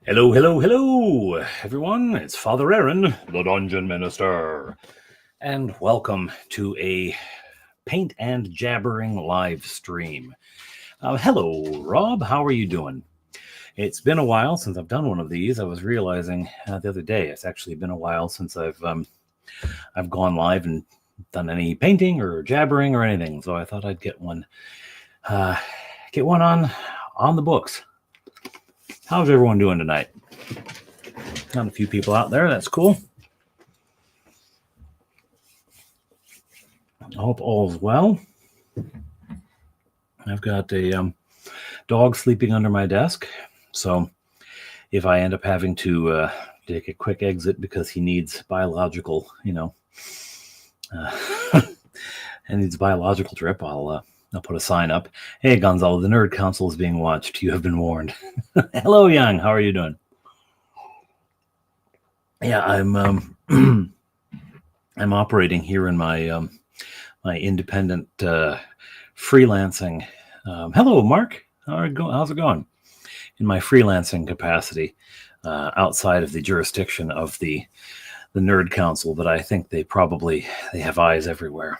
Hello, hello, hello, everyone. It's Father Aaron, the Dungeon Minister, and welcome to a paint and jabbering live stream. Hello, Rob. How are you doing? It's been a while since I've done one of these. I was realizing the other day it's actually been a while since I've gone live and done any painting or jabbering or anything. So I thought I'd get one on the books. How's everyone doing tonight? Got a few people out there. That's cool. I hope all's well. I've got a dog sleeping under my desk. So if I end up having to take a quick exit because he needs biological, and needs a biological drip, I'll put a sign up. Hey, Gonzalo, the Nerd Council is being watched. You have been warned. Hello, Young. How are you doing? Yeah, I'm I'm operating here in my my independent freelancing. Hello, Mark. How's it going? In my freelancing capacity, outside of the jurisdiction of the Nerd Council, but I think they have eyes everywhere.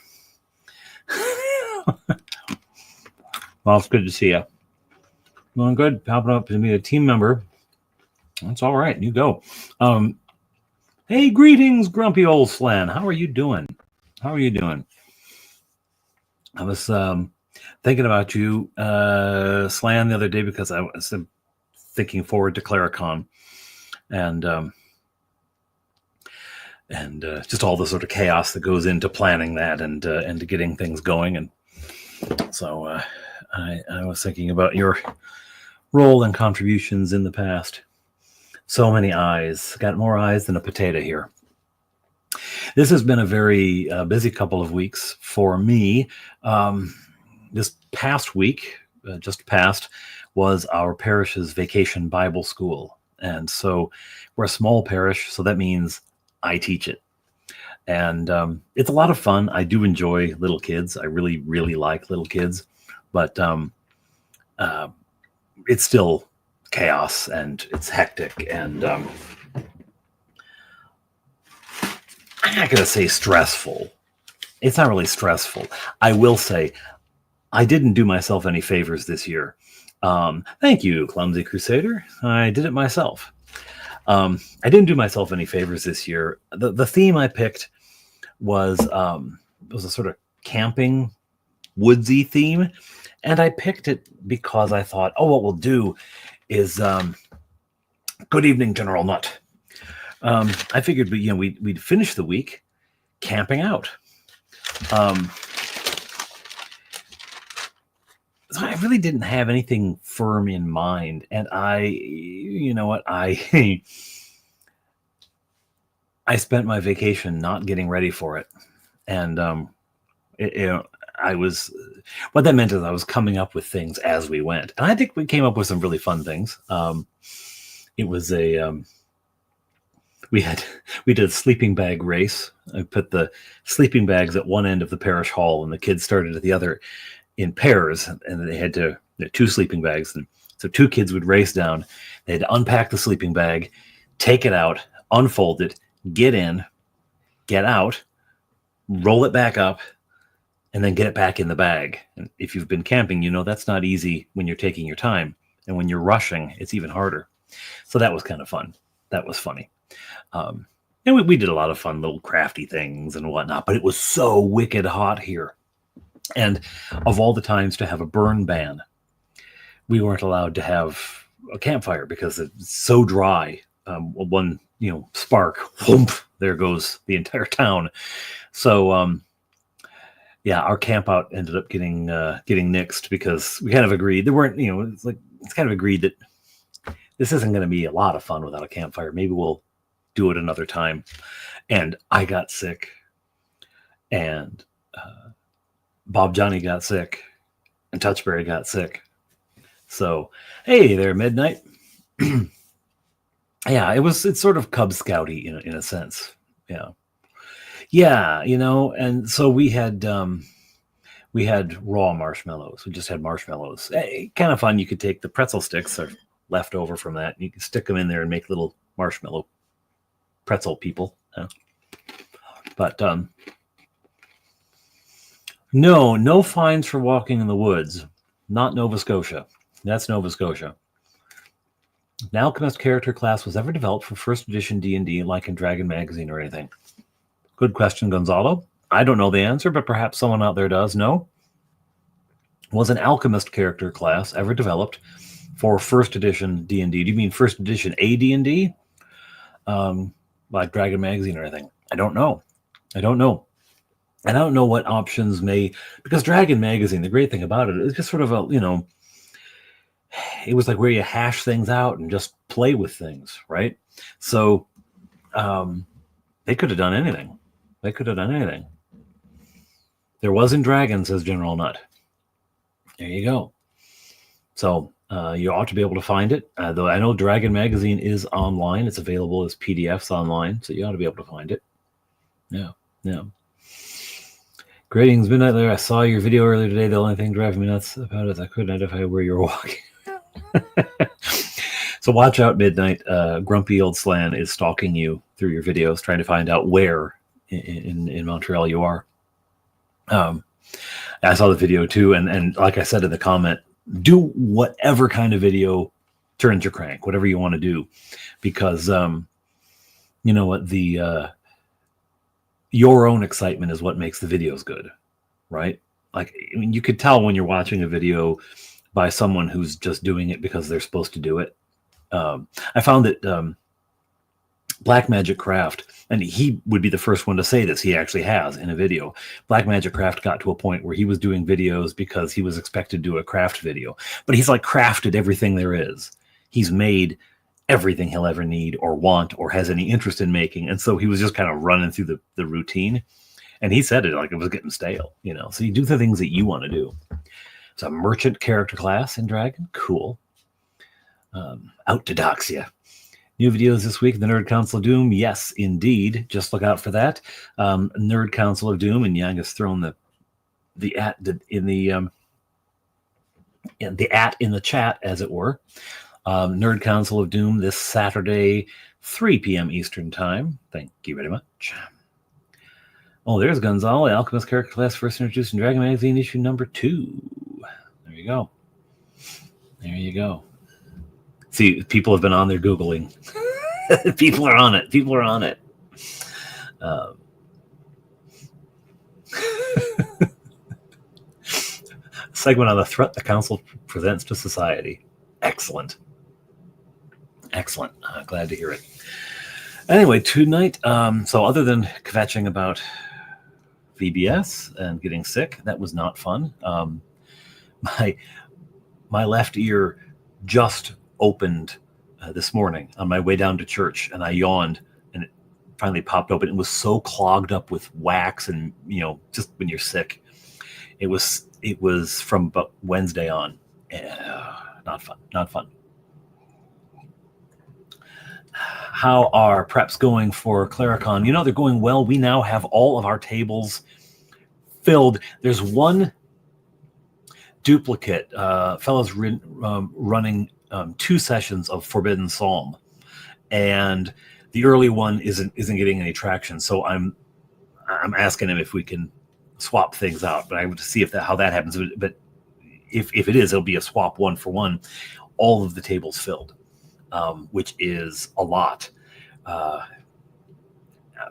Well, it's good to see you. Doing good. Popping up to be a team member. That's all right. You go. Hey, greetings, grumpy old Slan. How are you doing? How are you doing? I was thinking about you, Slan, the other day because I was thinking forward to Claricon and just all the sort of chaos that goes into planning that and to getting things going. And so I was thinking about your role and contributions in the past. So many eyes. Got more eyes than a potato here. This has been a very busy couple of weeks for me. This past week, just past, was our parish's vacation Bible school. And so we're a small parish, so that means I teach it. And it's a lot of fun. I do enjoy little kids. I really, really like little kids. But it's still chaos and it's hectic and I'm not going to say stressful. It's not really stressful. I will say I didn't do myself any favors this year. Thank you, Clumsy Crusader. I did it myself. I didn't do myself any favors this year. The theme I picked was a sort of camping, woodsy theme. And I picked it because I thought, what we'll do is good evening, General Nutt. I figured we'd finish the week camping out. So I really didn't have anything firm in mind, and I spent my vacation not getting ready for it, and what that meant is I was coming up with things as we went, and I think we came up with some really fun things. It was we did a sleeping bag race. I put the sleeping bags at one end of the parish hall, and the kids started at the other in pairs, and they had two sleeping bags, and so two kids would race down. They had to unpack the sleeping bag, take it out, unfold it, get in, get out, roll it back up, and then get it back in the bag. And if you've been camping, that's not easy when you're taking your time. And when you're rushing, it's even harder. So that was kind of fun. That was funny. And we did a lot of fun little crafty things and whatnot, but it was so wicked hot here. And of all the times to have a burn ban, we weren't allowed to have a campfire because it's so dry. One, spark, whoomp, there goes the entire town. So, yeah, our camp out ended up getting nixed because we kind of agreed there weren't, it's kind of agreed that this isn't going to be a lot of fun without a campfire. Maybe we'll do it another time. And I got sick, and Bob Johnny got sick, and Touchberry got sick. So, hey there, Midnight. Yeah, it's sort of Cub Scouty in a sense. Yeah, and so we had raw marshmallows. We just had marshmallows. Kind of fun. You could take the pretzel sticks or left over from that. You can stick them in there and make little marshmallow pretzel people. But no fines for walking in the woods. Not Nova Scotia. That's Nova Scotia. The Alchemist character class was ever developed for first edition D&D like in Dragon Magazine or anything? Good question, Gonzalo. I don't know the answer, but perhaps someone out there does know. Was an Alchemist character class ever developed for first edition D&D? Do you mean first edition AD&D? Like Dragon Magazine or anything? I don't know. And I don't know what options because Dragon Magazine, the great thing about it is just sort of it was like where you hash things out and just play with things, right? So they could have done anything. There wasn't Dragon, says General Nut. There you go. So you ought to be able to find it. Though I know Dragon Magazine is online. It's available as PDFs online, so you ought to be able to find it. Yeah. Greetings, Midnight Lair. I saw your video earlier today. The only thing driving me nuts about it is I couldn't identify where you were walking. So watch out, Midnight. Grumpy old Slan is stalking you through your videos, trying to find out where in Montreal you are. I saw the video too, and like I said in the comment, do whatever kind of video turns your crank, whatever you want to do, because you know what, your own excitement is what makes the videos good, right? Like, I mean, you could tell when you're watching a video by someone who's just doing it because they're supposed to do it. I found that Black Magic Craft, and he would be the first one to say this, he actually has in a video. Black Magic Craft got to a point where he was doing videos because he was expected to do a craft video, but he's like crafted everything there is. He's made everything he'll ever need or want or has any interest in making, and so he was just kind of running through the routine, and he said it like it was getting stale, so you do the things that you want to do. So a merchant character class in Dragon, cool. Out to Doxia. New videos this week, the Nerd Council of Doom. Yes, indeed. Just look out for that. Nerd Council of Doom, and Yang has thrown the at in the chat, as it were. Nerd Council of Doom this Saturday, 3 p.m. Eastern Time. Thank you very much. Oh, there's Gonzalo, Alchemist character class first introduced in Dragon Magazine issue number 2. There you go. There you go. See, people have been on there Googling. People are on it. Segment on the threat the council presents to society. Excellent. Glad to hear it. Anyway, tonight, so other than kvetching about VBS and getting sick, that was not fun. My left ear just opened this morning on my way down to church, and I yawned, and it finally popped open. It was so clogged up with wax, and just when you're sick, it was from about Wednesday on. Not fun. How are preps going for Claricon? They're going well. We now have all of our tables filled. There's one duplicate, fellows running 2 sessions of Forbidden Psalm, and the early one isn't getting any traction. So I'm asking him if we can swap things out, but I have to see how that happens. But if it is, it'll be a swap 1-for-1. All of the tables filled, which is a lot.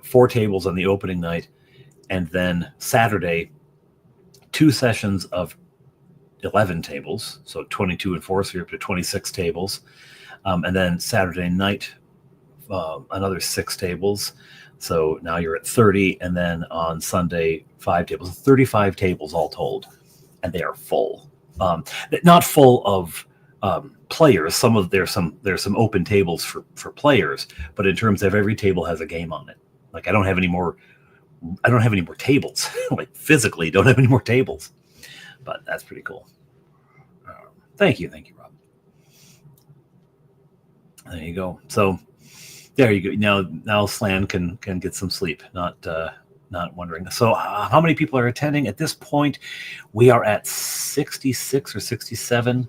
4 tables on the opening night, and then Saturday, 2 sessions of 11 tables, so 22 and 4, so you're up to 26 tables. And then Saturday night, another 6 tables. So now you're at 30, and then on Sunday, 5 tables. 35 tables all told, and they are full. Not full of players. There's some open tables for players, but in terms of every table has a game on it. Like I don't have any more tables. Like physically, don't have any more tables. But that's pretty cool. Thank you, Rob. There you go. So there you go. Now Slan can get some sleep. Not wondering. So how many people are attending at this point? We are at 66 or 67.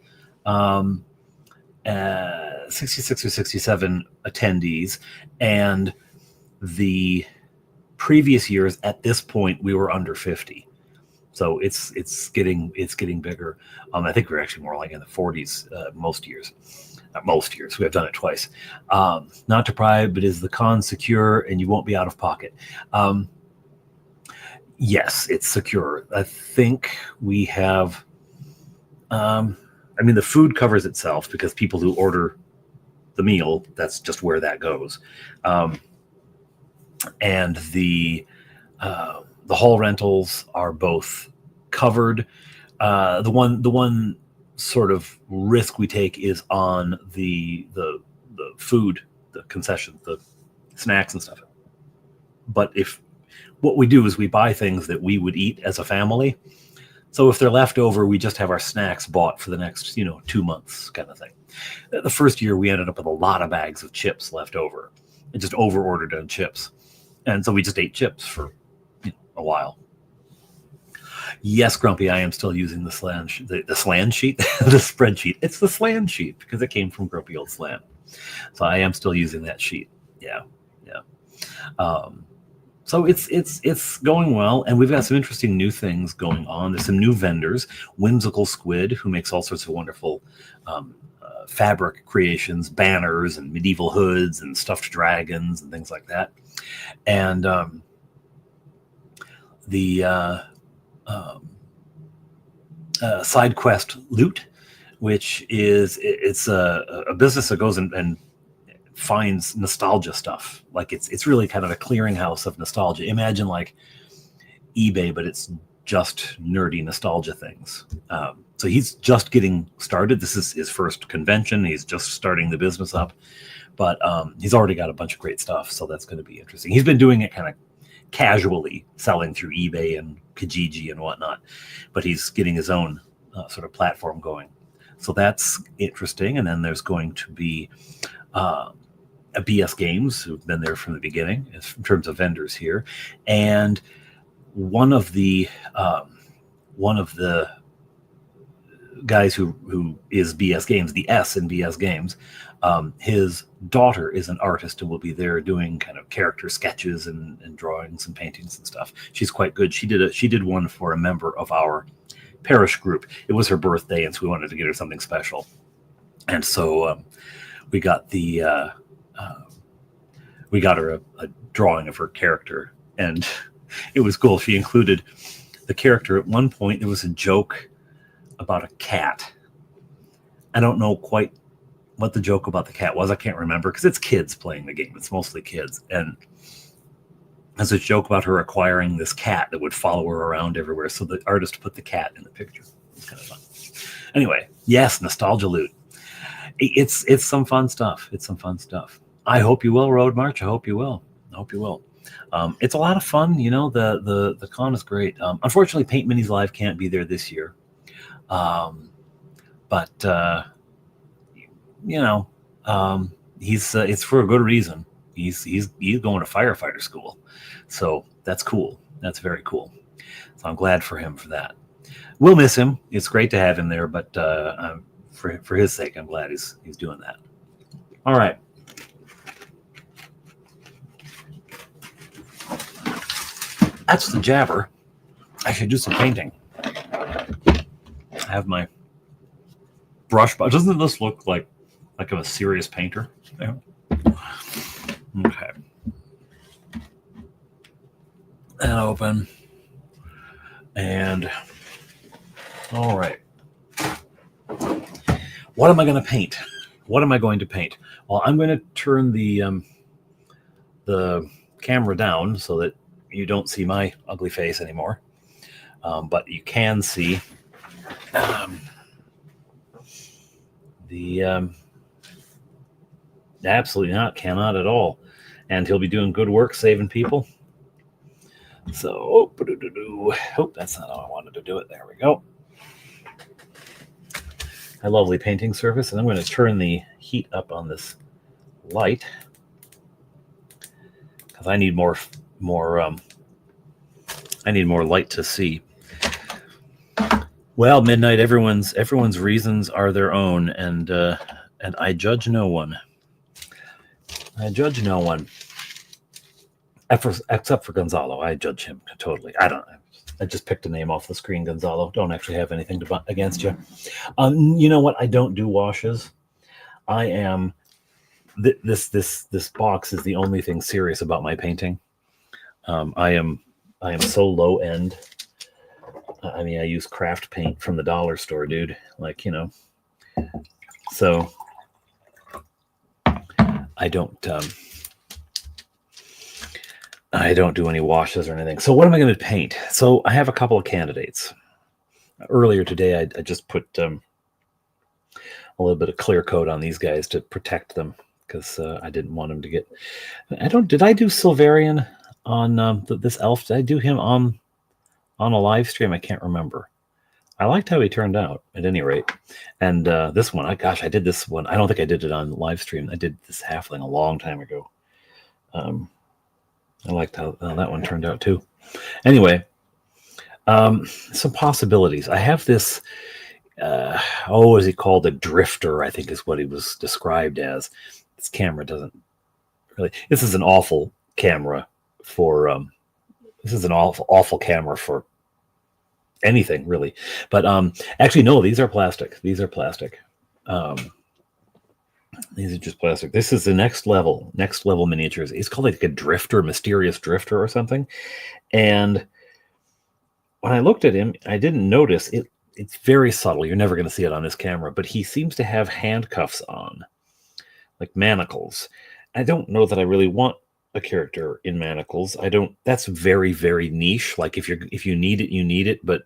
66 or 67 attendees, and the previous years at this point we were under 50. So it's getting bigger. I think we're actually more like in the 40s most years. Not most years. We have done it twice. Not to pry, but is the con secure and you won't be out of pocket? Yes, it's secure. I think we have. I mean, the food covers itself because people who order the meal, that's just where that goes. And the hall rentals are both covered. The one sort of risk we take is on the food, the concessions, the snacks and stuff. But if what we do is we buy things that we would eat as a family. So if they're left over, we just have our snacks bought for the next, 2 months kind of thing. The first year we ended up with a lot of bags of chips left over and just over ordered on chips. And so we just ate chips for a while. Yes, Grumpy, I am still using the slan sheet, the spreadsheet. It's the slan sheet because it came from Grumpy Old Slan. So I am still using that sheet. Yeah. So it's going well, and we've got some interesting new things going on. There's some new vendors, Whimsical Squid, who makes all sorts of wonderful fabric creations, banners, and medieval hoods, and stuffed dragons, and things like that. And the Side Quest Loot, which it's a business that goes and finds nostalgia stuff. Like it's really kind of a clearinghouse of nostalgia. Imagine like eBay, but it's just nerdy nostalgia things. So he's just getting started. This is his first convention. He's just starting the business up, but he's already got a bunch of great stuff. So that's going to be interesting. He's been doing it kind of casually, selling through eBay and Kijiji and whatnot, but he's getting his own sort of platform going. So that's interesting. And then there's going to be a BS Games, who've been there from the beginning in terms of vendors here, and one of the guys who is BS Games, the S in BS Games, his daughter is an artist and will be there doing kind of character sketches and drawings and paintings and stuff. She's quite good. She did one for a member of our parish group. It was her birthday, and so we wanted to get her something special, and so we got we got her a drawing of her character, and it was cool. She included the character. At one point, there was a joke about a cat. I don't know quite what the joke about the cat was. I can't remember because it's kids playing the game. It's mostly kids. And there's a joke about her acquiring this cat that would follow her around everywhere. So the artist put the cat in the picture. It's kind of fun. Anyway, yes, Nostalgia Loot. It's some fun stuff. It's some fun stuff. I hope you will, Road March. I hope you will. It's a lot of fun. The con is great. Unfortunately, Paint Minis Live can't be there this year. But it's for a good reason. He's going to firefighter school, so that's cool. That's very cool. So I'm glad for him for that. We'll miss him. It's great to have him there, but for his sake, I'm glad he's doing that. All right. That's the jabber. I should do some painting. I have my brush, but doesn't this look like I'm a serious painter? Yeah. Okay. And open. And all right. What am I going to paint? What am I going to paint? Well, I'm going to turn the camera down so that you don't see my ugly face anymore. But you can see absolutely not, cannot at all. And he'll be doing good work saving people. So, hope that's not how I wanted to do it. There we go. A lovely painting surface. And I'm going to turn the heat up on this light because I need more light to see. Well, midnight, everyone's reasons are their own, and and I judge no one. I judge no one. Except for Gonzalo. I judge him totally. I just picked a name off the screen, Gonzalo. Don't actually have anything against you. You know what? I don't do washes. I am... This box is the only thing serious about my painting. I am so low end. I mean, I use craft paint from the dollar store, dude. Like, you know. So I don't do any washes or anything. So what am I going to paint? So I have a couple of candidates. Earlier today, I just put a little bit of clear coat on these guys to protect them because I didn't want them to get. Did I do Silverian on this elf? Did I do him on a live stream? I can't remember. I liked how he turned out at any rate. And this one, I did this one. I don't think I did it on live stream. I did this halfling a long time ago. I liked how that one turned out too. Anyway, some possibilities. I have this, is he called a drifter, I think is what he was described as. This camera doesn't really, this is an awful camera for, awful camera for anything really. But actually, no, these are plastic. These are plastic. These are just plastic. This is the next level miniatures. It's called like a drifter, mysterious drifter or something. And when I looked at him, I didn't notice it. It's very subtle. You're never going to see it on this camera, but he seems to have handcuffs on, like manacles. I don't know that I really want a character in manacles. That's very, very niche. Like if you need it, you need it, but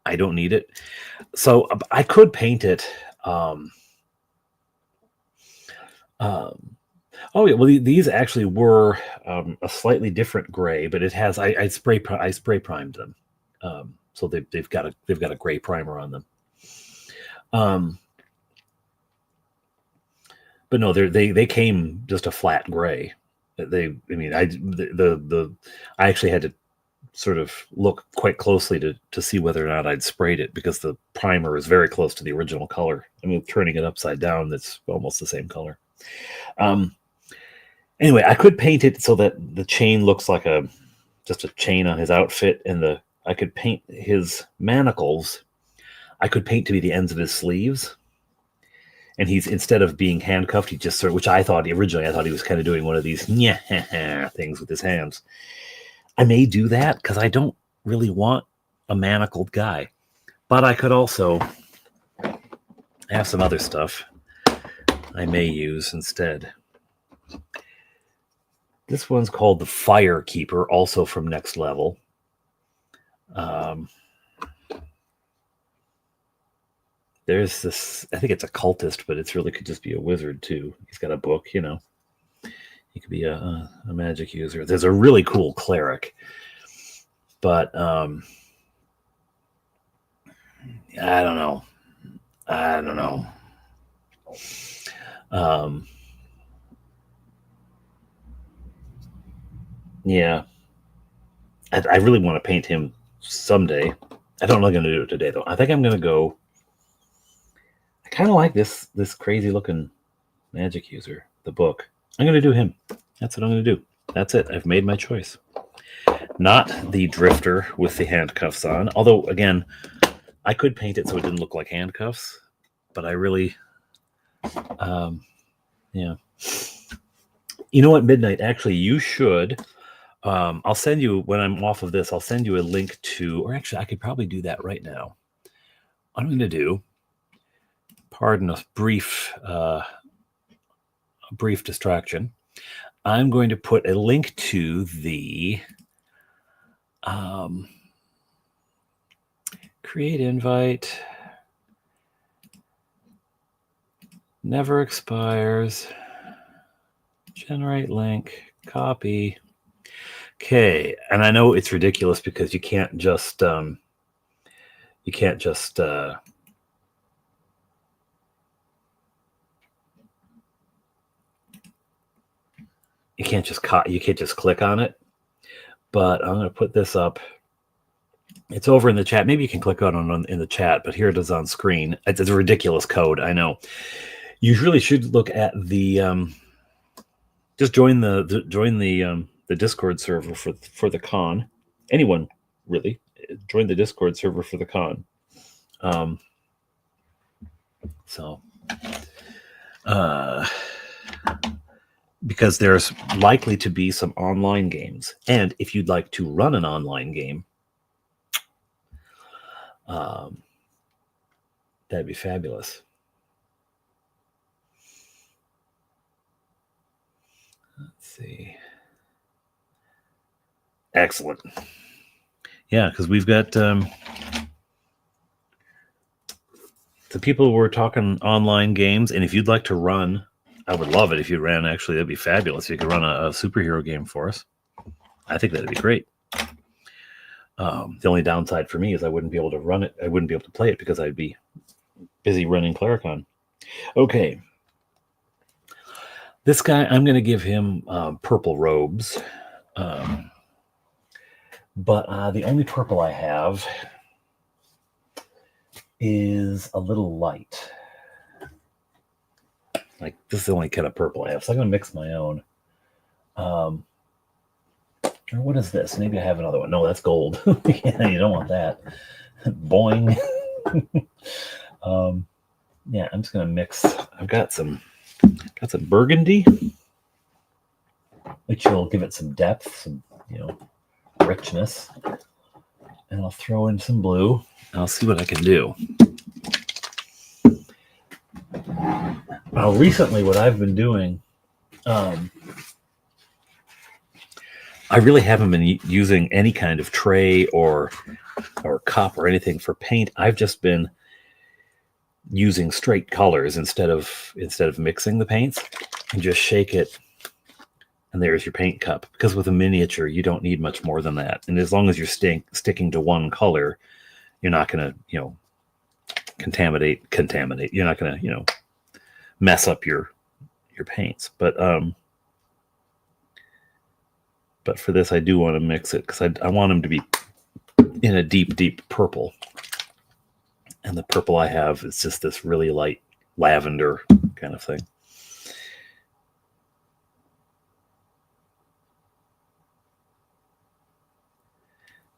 I don't need it. So I could paint it. These actually were a slightly different gray, but it has I spray primed them, so they've got a gray primer on them. But no, they came just a flat gray. I actually had to sort of look quite closely to see whether or not I'd sprayed it because the primer is very close to the original color. I mean, turning it upside down, that's almost the same color. Anyway, I could paint it so that the chain looks like just a chain on his outfit, and I could paint his manacles. I could paint to be the ends of his sleeves, and he's, instead of being handcuffed, he just which I thought originally he was kind of doing one of these things with his hands. I may do that because I don't really want a manacled guy, but I could also have some other stuff I may use instead. This one's called the Fire Keeper, also from Next Level. There's this, I think it's a cultist, but it's really could just be a wizard too. He's got a book, you know. He could be a magic user. There's a really cool cleric, but I don't know. Yeah, I really want to paint him someday. I don't know if I'm going to do it today, though. I think I'm going to go. I kind of like this crazy looking magic user, the book. I'm going to do him. That's what I'm going to do. That's it. I've made my choice. Not the drifter with the handcuffs on. Although, again, I could paint it so it didn't look like handcuffs. But I really, yeah. You know what, Midnight? Actually, you should. I'll send you, when I'm off of this, I'll send you a link to, or actually, I could probably do that right now. What I'm going to do, pardon a brief distraction. I'm going to put a link to the create invite. Never expires. Generate link. Copy. Okay, and I know it's ridiculous because you can't just you can't just click on it. But I'm going to put this up. It's over in the chat. Maybe you can click on it in the chat, but here it is on screen. It's a ridiculous code, I know. You really should look at the just join the Discord server for the con. Anyone really join the Discord server for the con. So because there's likely to be some online games, and if you'd like to run an online game, that'd be fabulous. Let's see. Excellent. Yeah, because we've got the people who are talking online games, and if you'd like to run, I would love it if you ran. Actually, that'd be fabulous. You could run a superhero game for us. I think that'd be great. The only downside for me is I wouldn't be able to run it. I wouldn't be able to play it because I'd be busy running Claricon. Okay. This guy, I'm going to give him purple robes. But the only purple I have is a little light. Like, this is the only kind of purple I have, so I'm going to mix my own. Or what is this? Maybe I have another one. No, that's gold. Yeah, you don't want that. Boing. Yeah, I'm just going to mix. I've got some burgundy, which will give it some depth, some, richness. And I'll throw in some blue, and I'll see what I can do. Recently, what I've been doing, I really haven't been using any kind of tray or cup or anything for paint. I've just been using straight colors instead of mixing the paints, and just shake it, and there's your paint cup. Because with a miniature, you don't need much more than that. And as long as you're sticking to one color, you're not going to, contaminate. You're not going to, mess up your paints. But for this, I do want to mix it because I want them to be in a deep, deep purple. And the purple I have is just this really light lavender kind of thing.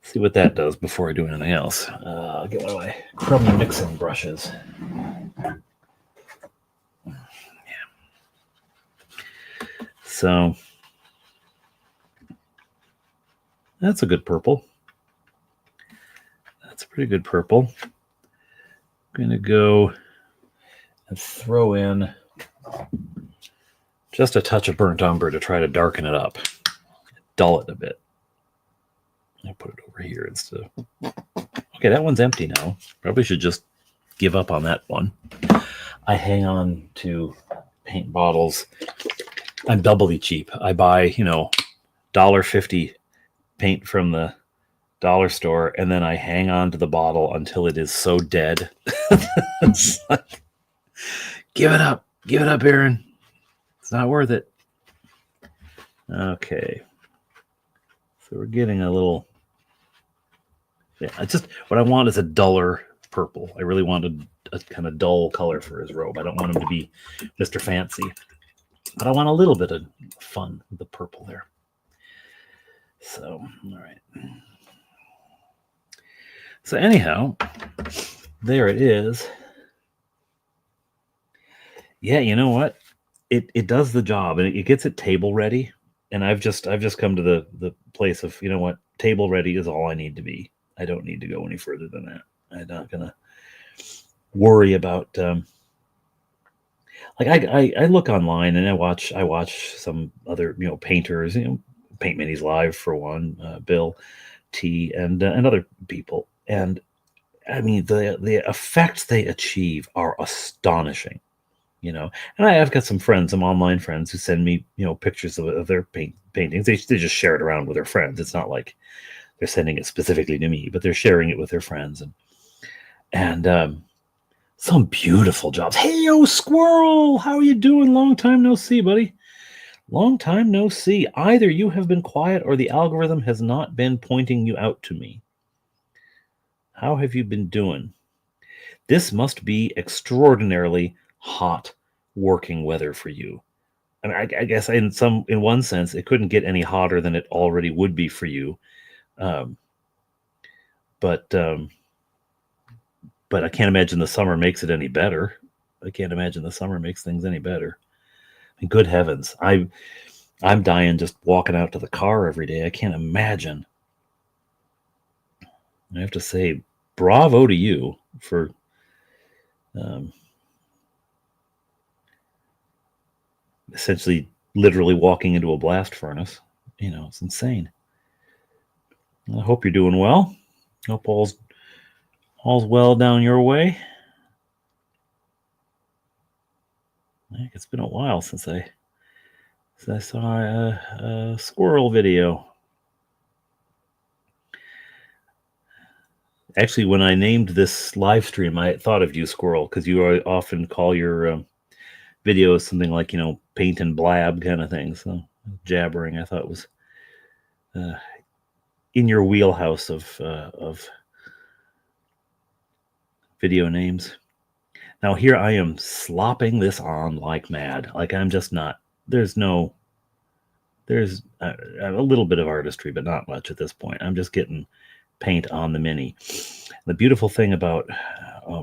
See what that does before I do anything else. I'll get one of my crummy mixing brushes. Yeah. So that's a good purple. That's a pretty good purple. I'm going to go and throw in just a touch of burnt umber to try to darken it up, dull it a bit. I'll put it over here instead. Okay, that one's empty now. Probably should just give up on that one. I hang on to paint bottles. I'm doubly cheap. I buy, $1.50 paint from the dollar store, and then I hang on to the bottle until it is so dead. It's like, give it up, Aaron. It's not worth it. Okay, so we're getting a little. Yeah, what I want is a duller purple. I really want a kind of dull color for his robe. I don't want him to be Mr. Fancy, but I want a little bit of fun with the purple there. So, all right. So anyhow, there it is. Yeah, you know what? It does the job, and it gets it table ready. And I've just come to the place of, you know what? Table ready is all I need to be. I don't need to go any further than that. I'm not gonna worry about I look online and I watch some other painters, Paint Minis Live for one, Bill T and other people. And I mean, the effects they achieve are astonishing, And I've got some online friends who send me, pictures of their paintings. They just share it around with their friends. It's not like they're sending it specifically to me, but they're sharing it with their friends. And some beautiful jobs. Hey, yo, Squirrel, how are you doing? Long time no see, buddy. Long time no see. Either you have been quiet or the algorithm has not been pointing you out to me. How have you been doing? This must be extraordinarily hot working weather for you. I mean, I guess in one sense, it couldn't get any hotter than it already would be for you. Um, but I can't imagine the summer makes it any better. I can't imagine the summer makes things any better. I mean, good heavens, I'm dying just walking out to the car every day. I can't imagine. I have to say, bravo to you for essentially, literally walking into a blast furnace. It's insane. I hope you're doing well. Hope all's well down your way. It's been a while since I saw a squirrel video. Actually, when I named this live stream, I thought of you, Squirrel, because you often call your videos something like, paint and blab kind of thing. So jabbering, I thought was in your wheelhouse of video names. Now here I am slopping this on like mad. Like I'm just not. There's a little bit of artistry, but not much at this point. I'm just getting paint on the Mini. The beautiful thing about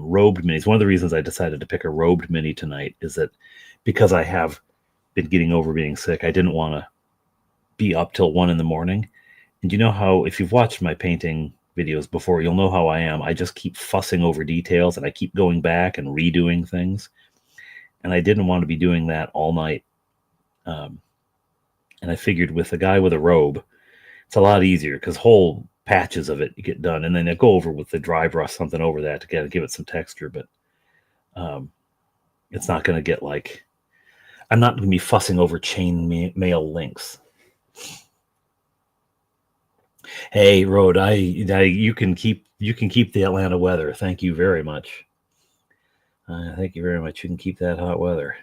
robed Minis, one of the reasons I decided to pick a robed Mini tonight is that because I have been getting over being sick, I didn't want to be up till 1 a.m. And you know how, if you've watched my painting videos before, you'll know how I am. I just keep fussing over details and I keep going back and redoing things. And I didn't want to be doing that all night. And I figured with a guy with a robe, it's a lot easier because whole patches of it you get done. And then I go over with the dry brush something over that to give it some texture. But it's not going to get like, I'm not going to be fussing over chain mail links. Hey, Rode, you can keep the Atlanta weather. Thank you very much. Thank you very much. You can keep that hot weather.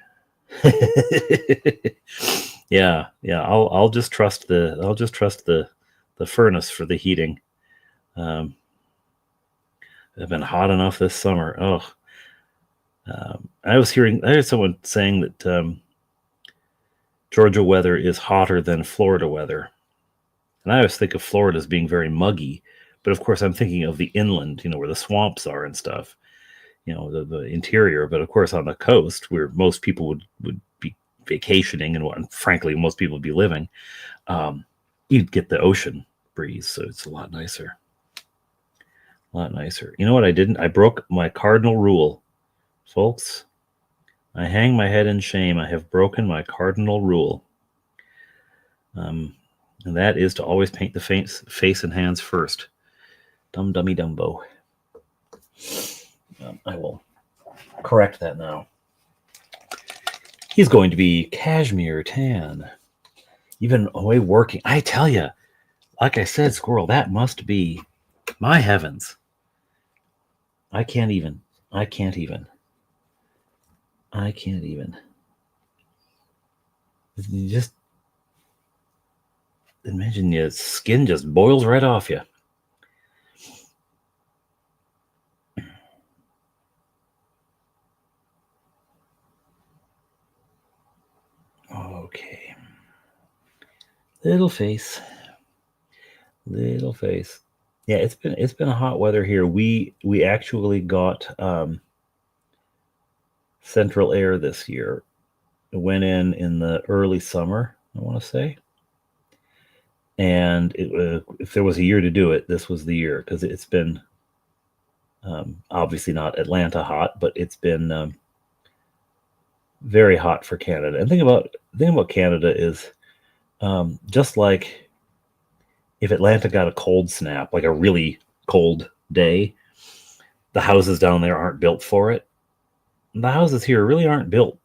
yeah. I'll just trust the furnace for the heating. It's been hot enough this summer. Oh, I heard someone saying that Georgia weather is hotter than Florida weather. And I always think of Florida as being very muggy, but of course I'm thinking of the inland, where the swamps are and stuff, the interior. But of course on the coast, where most people would be vacationing and frankly most people would be living, you'd get the ocean breeze, so it's a lot nicer. A lot nicer. You know what I didn't? I broke my cardinal rule, folks. I hang my head in shame. I have broken my cardinal rule. And that is to always paint the face and hands first. Dummy Dumbo. I will correct that now. He's going to be cashmere tan. Even away working. I tell you, like I said, Squirrel, that must be, my heavens. I can't even. You just imagine your skin just boils right off you. Okay. Little face. Yeah, it's been a hot weather here. We actually got central air this year. It went in the early summer, I want to say. And if there was a year to do it, this was the year, because it's been obviously not Atlanta hot, but it's been very hot for Canada. And the thing about Canada is just like if Atlanta got a cold snap, like a really cold day, the houses down there aren't built for it. And the houses here really aren't built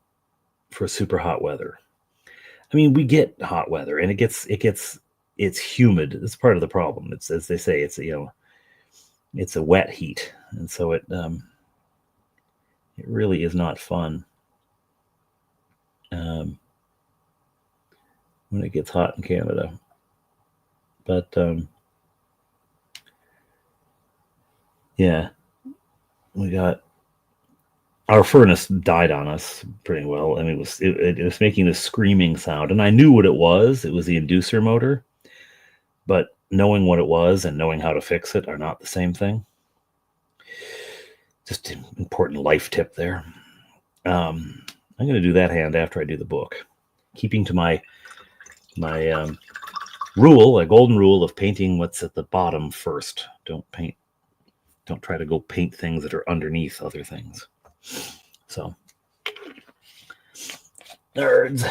for super hot weather. I mean, we get hot weather and it's humid. It's part of the problem. It's, as they say, it's it's a wet heat, and so it really is not fun when it gets hot in Canada. But yeah, we got our furnace died on us pretty well. I mean, it was making this screaming sound, and I knew what it was. It was the inducer motor, but knowing what it was and knowing how to fix it are not the same thing. Just an important life tip there. I'm going to do that hand after I do the book, keeping to my rule, a golden rule of painting what's at the bottom first. Don't try to go paint things that are underneath other things. So, nerds.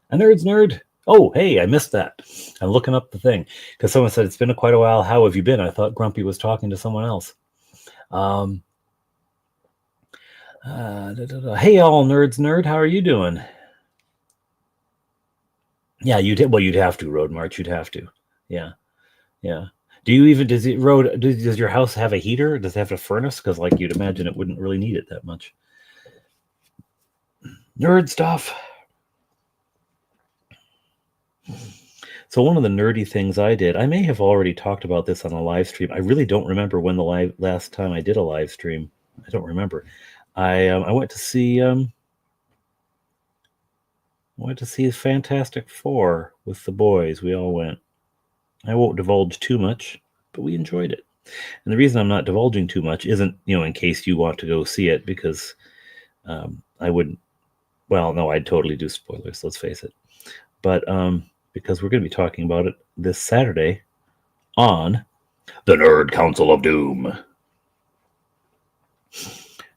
A nerd's nerd. Oh, hey, I missed that. I'm looking up the thing because someone said it's been quite a while. How have you been? I thought Grumpy was talking to someone else. Hey, all nerds, nerd. How are you doing? Yeah, you'd have to, Road March. You'd have to. Yeah. Does your house have a heater? Does it have a furnace? Because like you'd imagine it wouldn't really need it that much. Nerd stuff. So one of the nerdy things I did, I may have already talked about this on a live stream. I really don't remember when the last time I did a live stream. I don't remember. I went to see Fantastic Four with the boys. We all went. I won't divulge too much, but we enjoyed it. And the reason I'm not divulging too much isn't, in case you want to go see it, because I wouldn't. Well, no, I'd totally do spoilers. Let's face it. But because we're going to be talking about it this Saturday on the Nerd Council of Doom.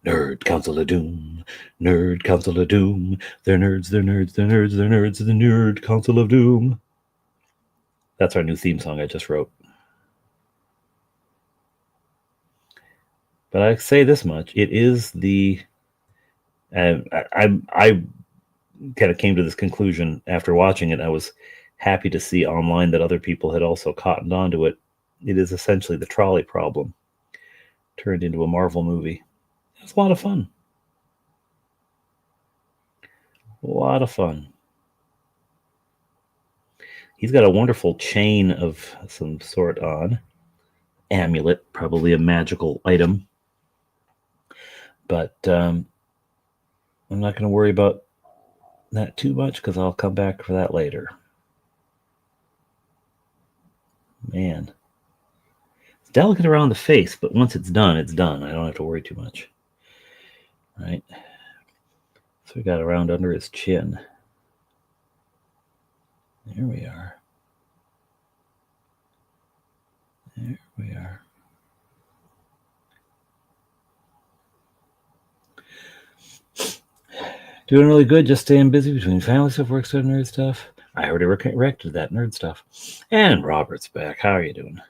Nerd Council of Doom. Nerd Council of Doom. They're nerds, they're nerds, they're nerds, they're nerds, the Nerd Council of Doom. That's our new theme song I just wrote. But I say this much. It is the... I kind of came to this conclusion after watching it. I was happy to see online that other people had also cottoned onto it. It is essentially the trolley problem turned into a Marvel movie. It's a lot of fun. A lot of fun. He's got a wonderful chain of some sort on. Amulet, probably a magical item. But I'm not going to worry about that too much because I'll come back for that later. Man. It's delicate around the face, but once it's done, it's done. I don't have to worry too much. Right? So we got around under his chin. There we are. There we are. Doing really good, just staying busy between family stuff, work stuff, nerd stuff. I already corrected that nerd stuff. And Robert's back. How are you doing?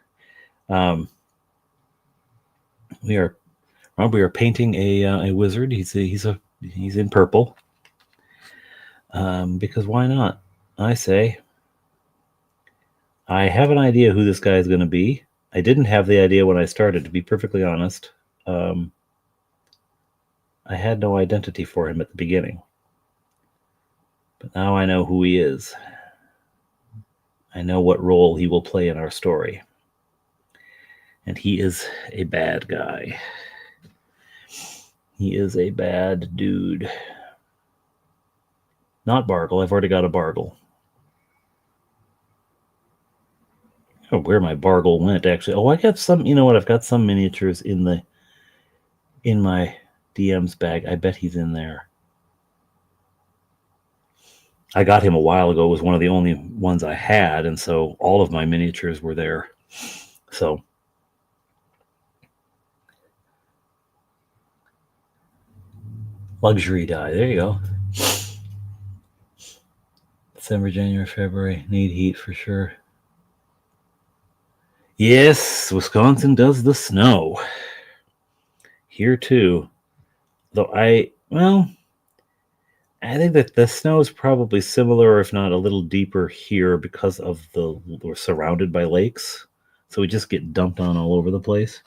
We are painting a wizard. He's in purple. Because why not? I say. I have an idea who this guy is going to be. I didn't have the idea when I started, to be perfectly honest. I had no identity for him at the beginning. But now I know who he is. I know what role he will play in our story. And he is a bad guy. He is a bad dude. Not Bargle. I've already got a Bargle. I don't know where my Bargle went, actually. Oh, I got some... You know what? I've got some miniatures in my DM's bag. I bet he's in there. I got him a while ago. It was one of the only ones I had, and so all of my miniatures were there. So... Luxury die. There you go. December, January, February. Need heat for sure. Yes, Wisconsin does the snow. Here too. Though I think that the snow is probably similar, if not a little deeper here because of we're surrounded by lakes. So we just get dumped on all over the place.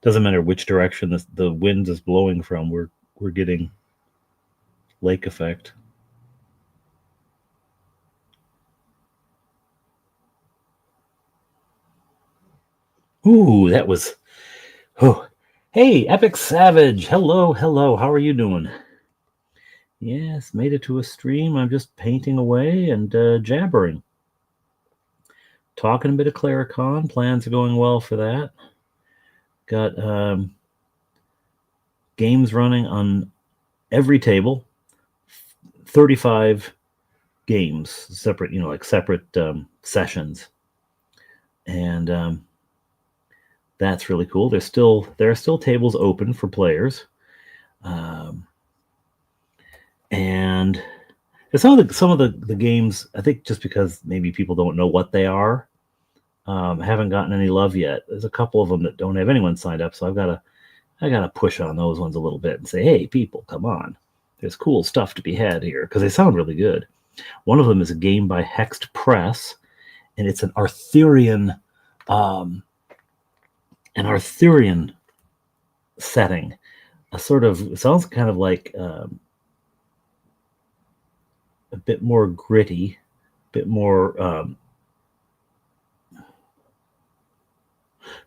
Doesn't matter which direction the wind is blowing from, we're getting lake effect. Ooh, that was Hey, Epic Savage. Hello, hello. How are you doing? Yes, made it to a stream. I'm just painting away and jabbering. Talking a bit of Claricon. Plans are going well for that. Got games running on every table. 35 games, separate, like separate sessions. And that's really cool. There are still tables open for players. And some of the games, I think just because maybe people don't know what they are, haven't gotten any love yet. There's a couple of them that don't have anyone signed up, so I gotta push on those ones a little bit and say, hey, people, come on. There's cool stuff to be had here because they sound really good. One of them is a game by Hexed Press, and it's an Arthurian setting. A sort of, it sounds kind of like a bit more gritty, a bit more.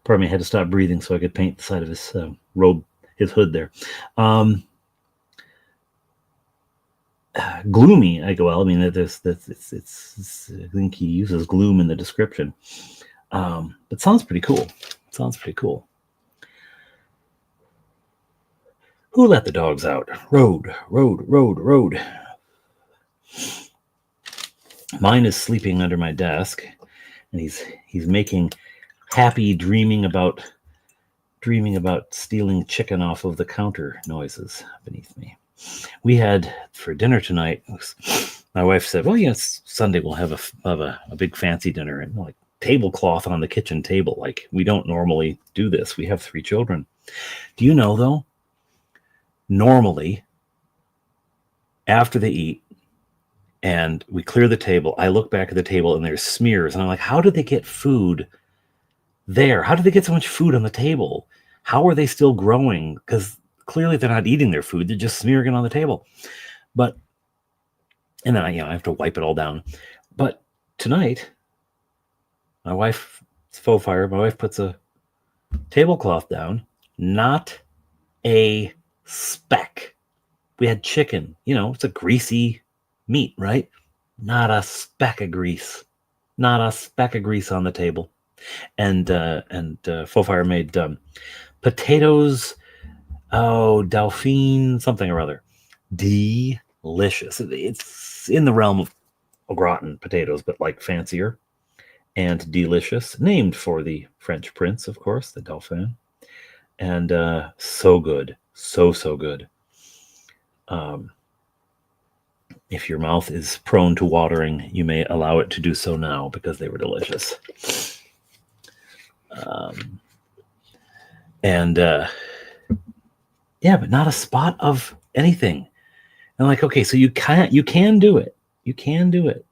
Pardon me, I had to stop breathing so I could paint the side of his robe, his hood there. Gloomy. I mean, it's I think he uses gloom in the description. But sounds pretty cool. Who let the dogs out? Road. Mine is sleeping under my desk, and he's making happy, dreaming about stealing chicken off of the counter noises beneath me. We had for dinner tonight. My wife said, "Well, yes, Sunday we'll have a big fancy dinner and like tablecloth on the kitchen table. Like we don't normally do this. We have 3 children. Do you know though? Normally, after they eat and we clear the table, I look back at the table and there's smears, and I'm like, how did they get food there? How did they get so much food on the table? How are they still growing? Because clearly they're not eating their food; they're just smearing it on the table. And then I have to wipe it all down. But tonight, my wife, it's faux fire. My wife puts a tablecloth down, not a speck. We had chicken. It's a greasy meat, right? Not a speck of grease. Not a speck of grease on the table. And faux fire made potatoes. Oh, Dauphine, something or other. Delicious. It's in the realm of au gratin potatoes, but like fancier and delicious. Named for the French prince, of course, the Dauphin. And so good. So good. If your mouth is prone to watering, you may allow it to do so now because they were delicious. But not a spot of anything. And like, okay, so you can do it. You can do it.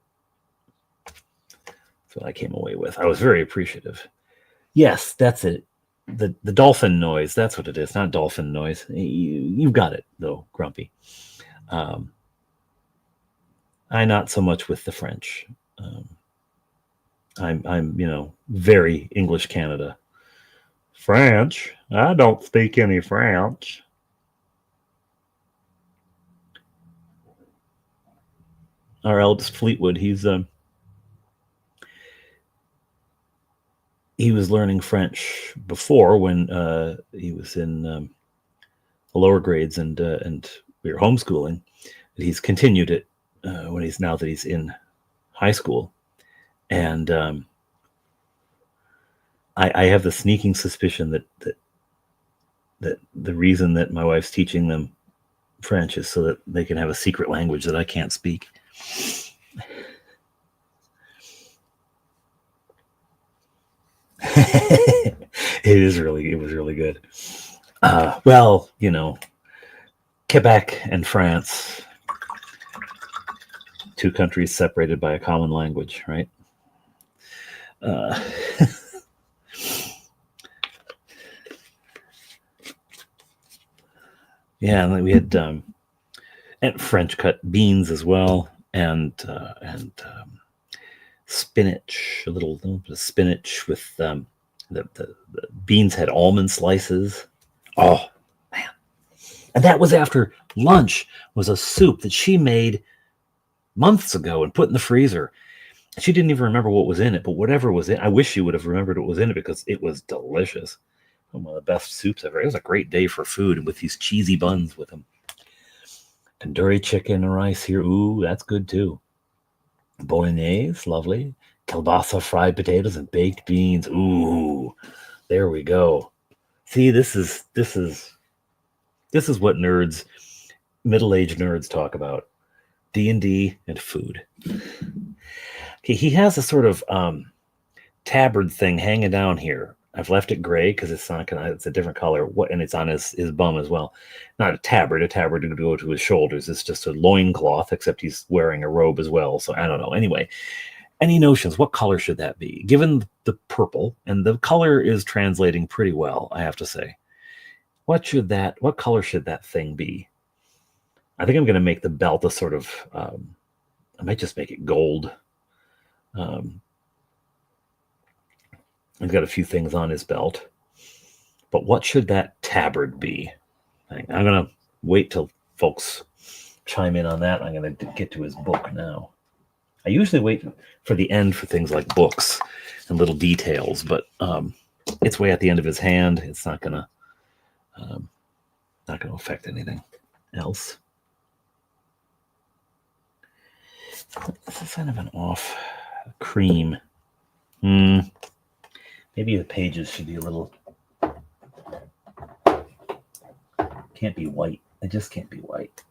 That's what I came away with. I was very appreciative. Yes, that's it. The dolphin noise. That's what it is. Not dolphin noise. You've got it though, Grumpy. I not so much with the French. I'm very English Canada. French? I don't speak any French. Our eldest Fleetwood, he was learning French before when he was in the lower grades and we were homeschooling. But he's continued it now that he's in high school, and I have the sneaking suspicion that the reason that my wife's teaching them French is so that they can have a secret language that I can't speak. It was really good. Quebec and France, 2 countries separated by a common language, right? And we had and French cut beans as well, and spinach, a little bit of spinach with the beans had almond slices Oh, man. And that was after lunch was a soup that she made months ago and put in the freezer. She didn't even remember what was in it, but whatever was in, I wish she would have remembered what was in it because it was delicious. One of the best soups ever. It was a great day for food and with these cheesy buns with them. Tandoori chicken and rice here. Ooh, that's good too. Bolognese, lovely. Kielbasa, fried potatoes, and baked beans. Ooh, there we go. See, this is what nerds, middle-aged nerds, talk about. D&D and food. Okay, he has a sort of tabard thing hanging down here. I've left it gray because it's not gonna. It's a different color. And it's on his bum as well. Not a tabard. A tabard to go to his shoulders. It's just a loincloth, except he's wearing a robe as well. So I don't know. Anyway, any notions? What color should that be? Given the purple, and the color is translating pretty well, I have to say. What color should that thing be? I think I'm going to make the belt a sort of. I might just make it gold. He's got a few things on his belt. But what should that tabard be? I'm going to wait till folks chime in on that. I'm going to get to his book now. I usually wait for the end for things like books and little details, but it's way at the end of his hand. It's not going to affect anything else. This is kind of an off cream. Maybe the pages should be a little. Can't be white. It just can't be white.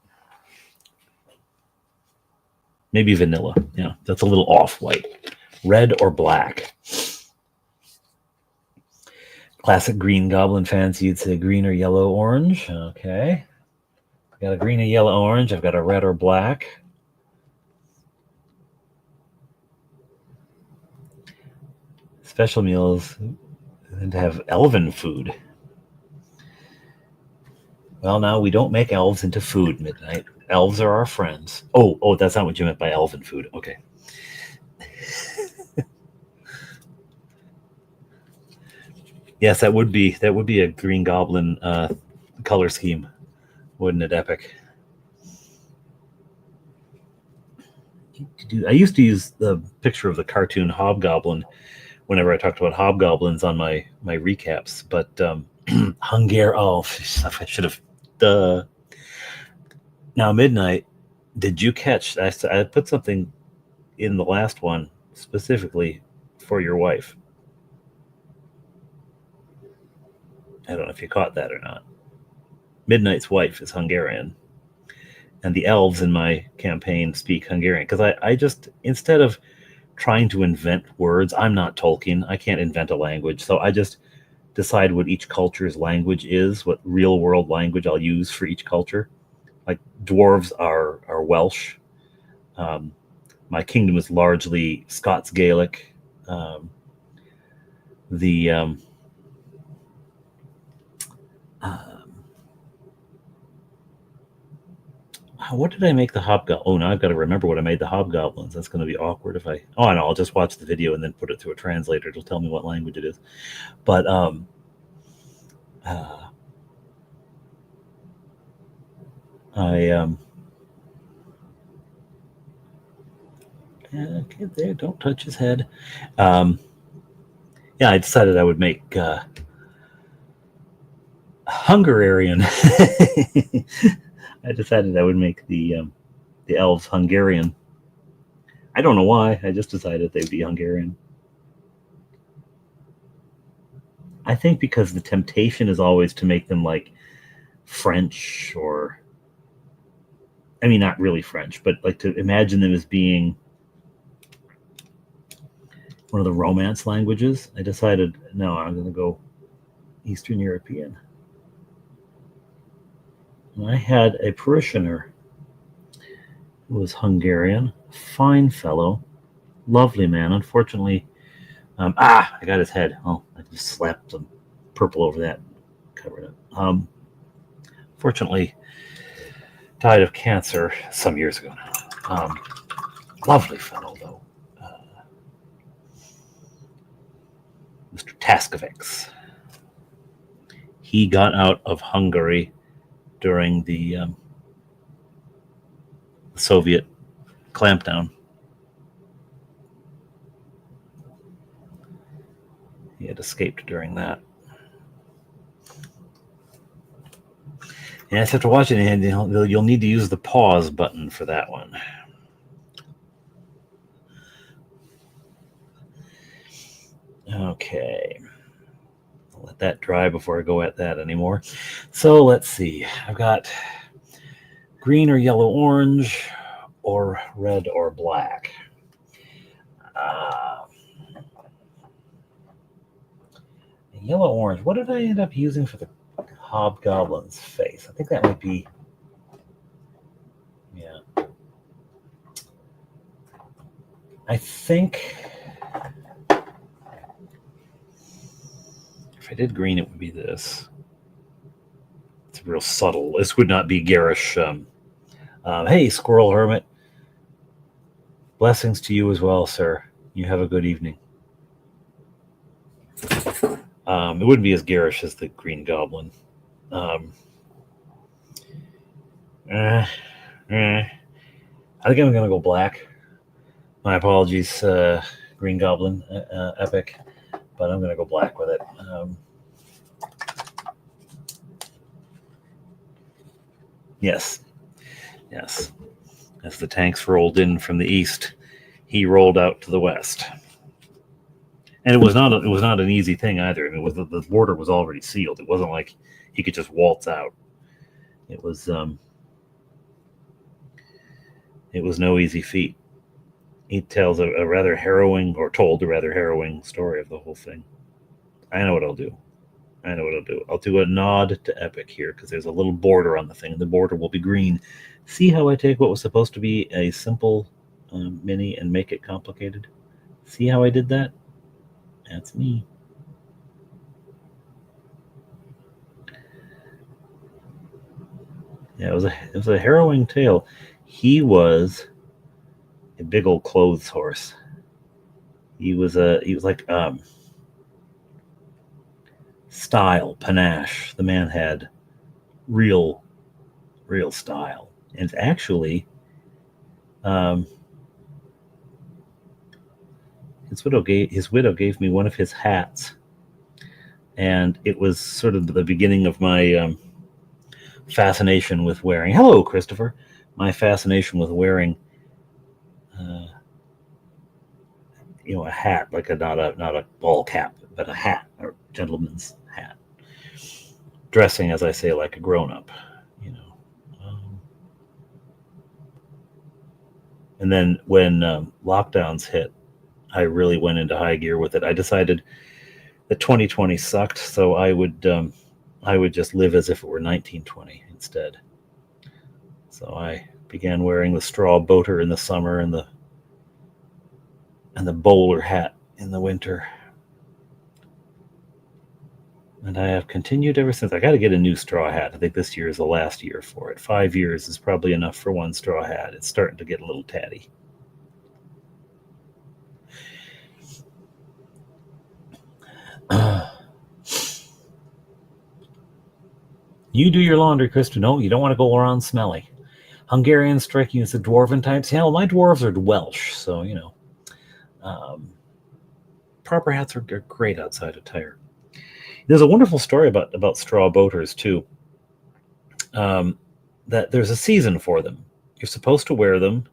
Maybe vanilla. Yeah, that's a little off white. Red or black. Classic Green Goblin fans, you'd say green or yellow, orange. Okay. I've got a green or yellow, orange. I've got a red or black. Special meals and to have elven food. Well, now we don't make elves into food, Midnight. Elves are our friends. Oh, that's not what you meant by elven food. Okay. Yes, that would be a Green Goblin color scheme, wouldn't it? Epic. I used to use the picture of the cartoon Hobgoblin whenever I talked about hobgoblins on my recaps, but Hungary. Oh, I should have. Now, Midnight, did you catch? I put something in the last one specifically for your wife. I don't know if you caught that or not. Midnight's wife is Hungarian, and the elves in my campaign speak Hungarian because I just, instead of trying to invent words, I'm not Tolkien. I can't invent a language, so I just decide what each culture's language is, what real world language I'll use for each culture. Like dwarves are Welsh. My kingdom is largely Scots Gaelic. What did I make the hobgoblin? Oh, now I've got to remember what I made the hobgoblins. That's going to be awkward if I. Oh, I know. I'll just watch the video and then put it through a translator. It'll tell me what language it is. But okay, there. Don't touch his head. Yeah, I decided I would make Hungarian. I decided I would make the elves Hungarian. I don't know why. I just decided they'd be Hungarian. I think because the temptation is always to make them like French or, I mean, not really French, but like to imagine them as being one of the Romance languages. I decided, no, I'm going to go Eastern European. And I had a parishioner who was Hungarian, fine fellow, lovely man. Unfortunately, I got his head. Oh, I just slapped some purple over that, covered it. Fortunately, died of cancer some years ago now. Lovely fellow, though. Mr. Taskovix. He got out of Hungary during the Soviet clampdown. He had escaped during that. And I have to watch it, and you'll need to use the pause button for that one. Okay. I'll let that dry before I go at that anymore. So let's see. I've got green or yellow, orange, or red or black. Yellow orange. What did I end up using for the hobgoblin's face? I think that might be. Yeah. I think if I did green, it would be this. It's real subtle. This would not be garish. Hey, Squirrel Hermit. Blessings to you as well, sir. You have a good evening. It wouldn't be as garish as the Green Goblin. I think I'm going to go black. My apologies, Green Goblin epic, but I'm going to go black with it. Yes. As the tanks rolled in from the east, he rolled out to the west. And it was not an easy thing either. I mean, the border was already sealed. It wasn't like he could just waltz out. It was no easy feat. He tells a rather harrowing, or told a rather harrowing story of the whole thing. I know what I'll do. I'll do a nod to epic here because there's a little border on the thing. The border will be green. See how I take what was supposed to be a simple mini and make it complicated? See how I did that? That's me. Yeah, it was a harrowing tale. He was a big old clothes horse. He was like style, panache. The man had real style. And actually, his widow gave me one of his hats, and it was sort of the beginning of my fascination with wearing. Hello, Christopher. My fascination with wearing, a hat, like not a ball cap, but a hat, or gentleman's hat. Dressing, as I say, like a grown-up. And then when lockdowns hit, I really went into high gear with it. I decided that 2020 sucked, so I would just live as if it were 1920 instead. So I began wearing the straw boater in the summer and the bowler hat in the winter. And I have continued ever since. I got to get a new straw hat. I think this year is the last year for it. 5 years is probably enough for one straw hat. It's starting to get a little tatty. You do your laundry, Krista. No, you don't want to go around smelly. Hungarian striking as the dwarven types. Yeah, well, my dwarves are Welsh, so proper hats are great outside attire. There's a wonderful story about straw boaters too. That there's a season for them. You're supposed to wear them,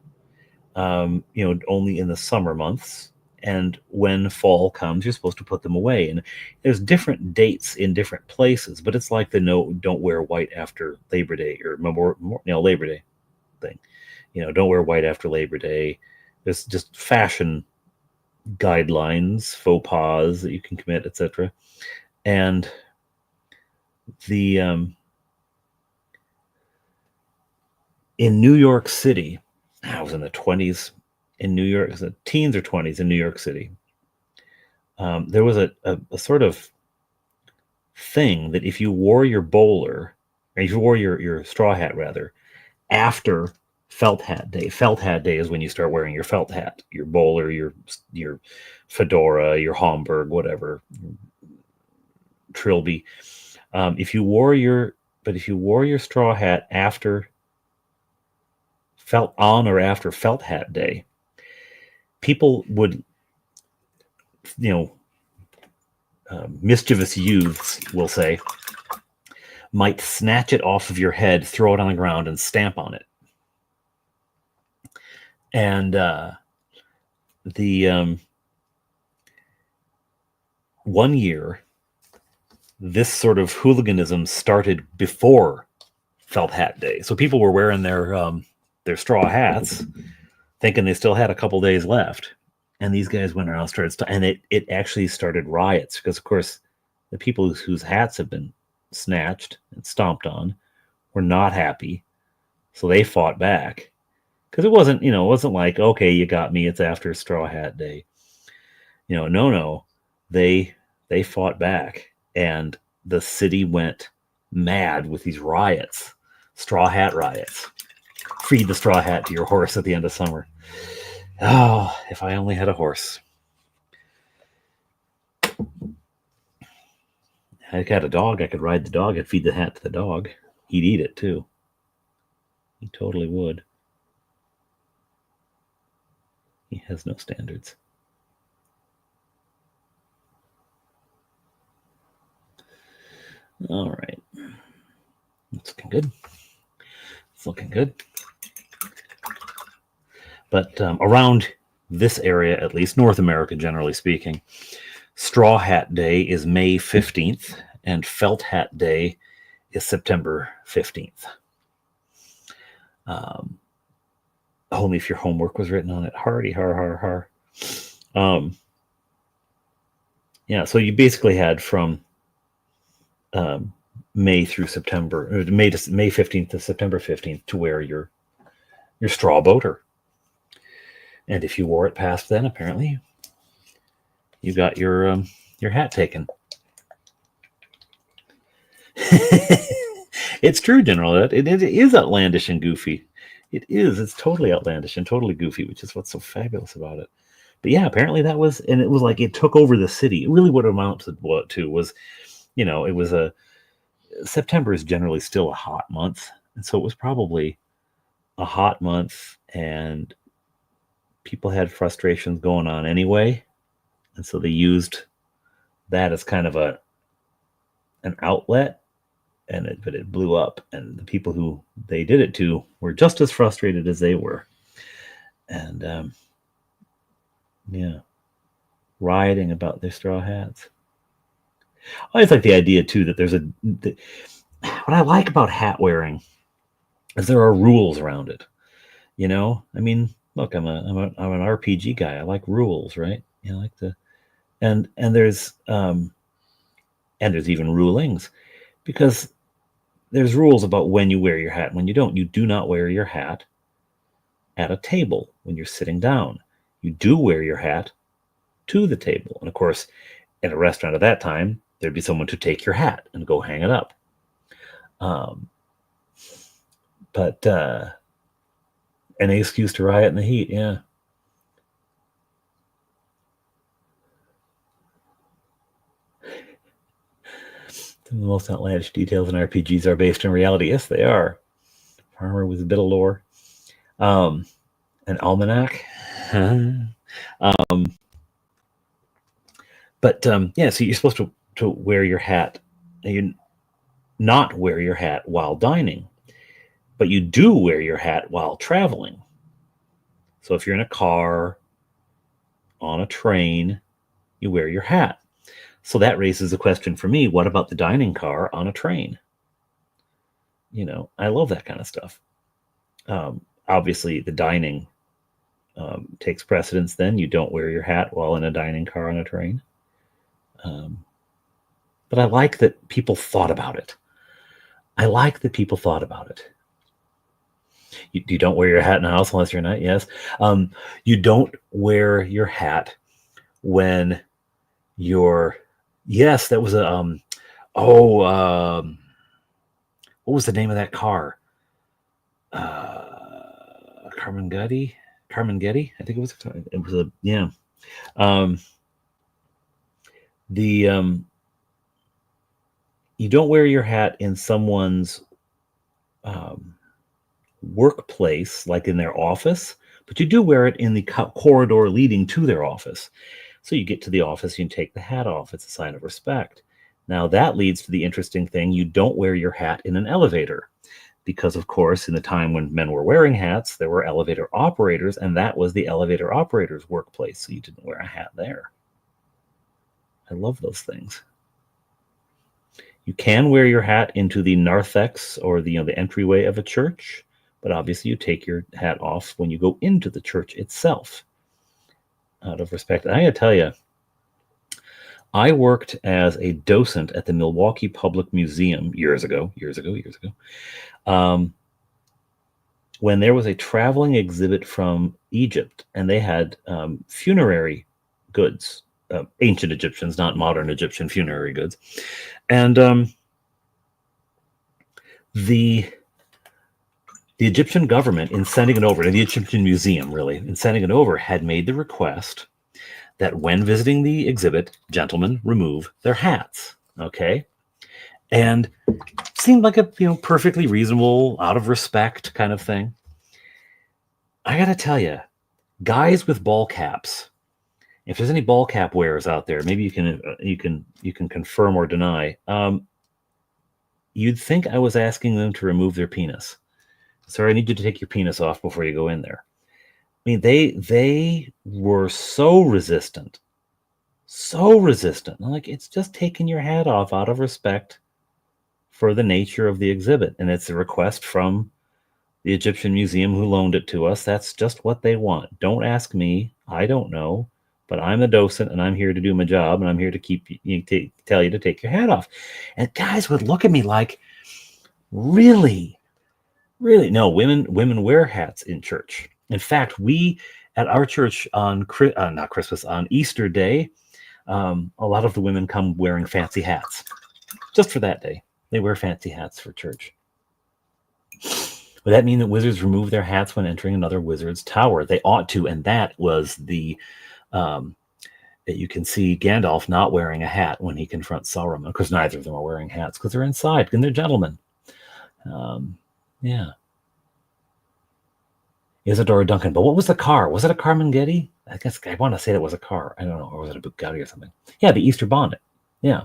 only in the summer months. And when fall comes, you're supposed to put them away. And there's different dates in different places, but it's like the don't wear white after Labor Day or Labor Day thing. Don't wear white after Labor Day. There's just fashion guidelines, faux pas that you can commit, etc. And the in New York City, I was in the 20s in New York, the teens or 20s in New York City. There was a sort of thing that if you wore your bowler, or if you wore your straw hat rather, after Felt Hat Day. Felt Hat Day is when you start wearing your felt hat, your bowler, your fedora, your Homburg, whatever, trilby. If you wore your straw hat after felt on or after felt hat day, people would, mischievous youths will say, might snatch it off of your head, throw it on the ground, and stamp on it. And the 1 year, this sort of hooliganism started before felt hat day. So people were wearing their straw hats, thinking they still had a couple days left. And these guys went around and and it actually started riots because, of course, the people whose hats had been snatched and stomped on were not happy. So they fought back because it wasn't like, okay, you got me, it's after straw hat day. No, they fought back, and the city went mad with these riots, straw hat riots. Feed the straw hat to your horse at the end of summer. Oh, if I only had a horse. I had a dog, I could ride the dog, I'd feed the hat to the dog. He'd eat it too. He totally would. He has no standards. All right. It's looking good. It's looking good. But around this area, at least North America, generally speaking, Straw Hat Day is May 15th, and Felt Hat Day is September 15th. Only if your homework was written on it. Hardy, har. Yeah, so you basically had from May through September, or May 15th to September 15th to wear your straw boater. And if you wore it past then, apparently, you got your hat taken. It's true, General. It is outlandish and goofy. It is. It's totally outlandish and totally goofy, which is what's so fabulous about it. But yeah, apparently that was, and it was like it took over the city. It really what it amounted to was, it was September is generally still a hot month, and so it was probably a hot month, and people had frustrations going on anyway, and so they used that as kind of an outlet, but it blew up, and the people who they did it to were just as frustrated as they were, and rioting about their straw hats. I always like the idea too that there's what I like about hat wearing is there are rules around it. I mean, look, I'm an RPG guy. I like rules, right? I like and there's even rulings, because there's rules about when you wear your hat and when you don't. You do not wear your hat at a table when you're sitting down. You do wear your hat to the table. And of course, in a restaurant at that time, there'd be someone to take your hat and go hang it up. But any excuse to riot in the heat, yeah. Some of the most outlandish details in RPGs are based in reality. Yes, they are. Farmer with a bit of lore. An almanac. But so you're supposed to wear your hat. You not wear your hat while dining, but you do wear your hat while traveling. So if you're in a car, on a train, you wear your hat. So that raises a question for me: what about the dining car on a train? I love that kind of stuff. Obviously, the dining takes precedence. Then you don't wear your hat while in a dining car on a train. But I like that people thought about it. You don't wear your hat in the house unless you're not. Yes. You don't wear your hat when you're. Yes, that was a. What was the name of that car? Carmen Getty. I think it was. It was a yeah. you don't wear your hat in someone's workplace, like in their office, but you do wear it in the corridor leading to their office. So you get to the office, you can take the hat off. It's a sign of respect. Now that leads to the interesting thing. You don't wear your hat in an elevator because, of course, in the time when men were wearing hats, there were elevator operators, and that was the elevator operator's workplace. So you didn't wear a hat there. I love those things. You can wear your hat into the narthex or the entryway of a church, but obviously you take your hat off when you go into the church itself, out of respect. And I gotta tell you, I worked as a docent at the Milwaukee Public Museum years ago, when there was a traveling exhibit from Egypt, and they had funerary goods, ancient Egyptians, not modern Egyptian funerary goods. And the Egyptian government, in sending it over, to the Egyptian Museum, really, in sending it over, had made the request that when visiting the exhibit, gentlemen remove their hats. Okay? And seemed like a perfectly reasonable, out of respect kind of thing. I gotta tell you, guys with ball caps, if there's any ball cap wearers out there, maybe you can confirm or deny. You'd think I was asking them to remove their penis. Sir, I need you to take your penis off before you go in there. I mean, they were so resistant. I'm like, it's just taking your hat off out of respect for the nature of the exhibit. And it's a request from the Egyptian Museum who loaned it to us. That's just what they want. Don't ask me. I don't know. But I'm the docent, and I'm here to do my job, and I'm here to tell you to take your hat off. And guys would look at me like, really? Really? No, women wear hats in church. In fact, we at our church on Easter Day, a lot of the women come wearing fancy hats. Just for that day. They wear fancy hats for church. Would that mean that wizards remove their hats when entering another wizard's tower? They ought to, and that was the... that you can see Gandalf not wearing a hat when he confronts Sauron, because neither of them are wearing hats because they're inside and they're gentlemen. Yeah. Isadora Duncan. But what was the car? Was it a Carmen Getty? I guess I want to say that was a car. I don't know. Or was it a Bugatti or something? Yeah, the Easter bonnet. Yeah.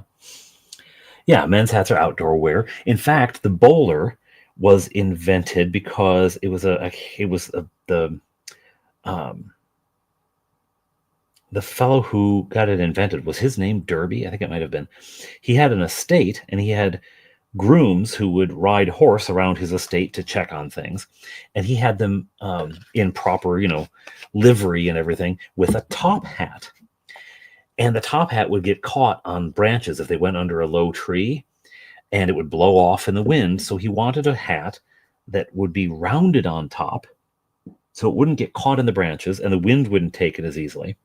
Yeah, men's hats are outdoor wear. In fact, the bowler was invented because it was the fellow who got it invented, was his name Derby? I think it might have been. He had an estate, and he had grooms who would ride horse around his estate to check on things. And he had them in proper, livery and everything, with a top hat. And the top hat would get caught on branches if they went under a low tree, and it would blow off in the wind. So he wanted a hat that would be rounded on top, so it wouldn't get caught in the branches, and the wind wouldn't take it as easily.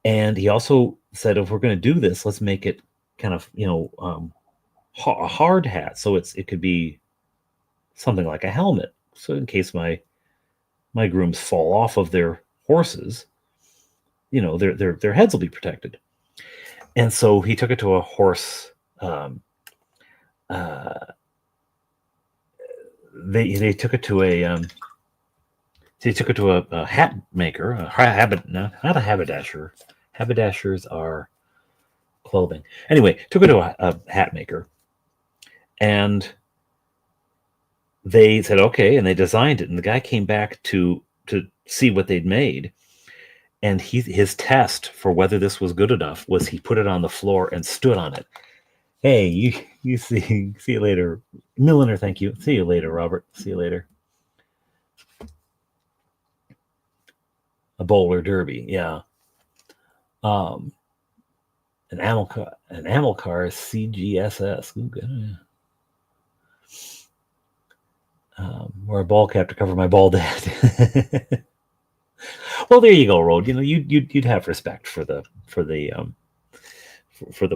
And he also said, if we're going to do this, let's make it kind of, a hard hat. So it could be something like a helmet. So in case my grooms fall off of their horses, their heads will be protected. And so he took it to a horse. They took it to a. They took it to a hat maker, not a haberdasher. Haberdashers are clothing. Anyway, took it to a hat maker, and they said okay, and they designed it. And the guy came back to see what they'd made, and his test for whether this was good enough was he put it on the floor and stood on it. Hey, you see you later, Milliner. Thank you. See you later, Robert. See you later. A bowler derby, yeah. An Amilcar CGSS. Ooh, good. Wear a ball cap to cover my bald head. Well, there you go, Road. You'd have respect for the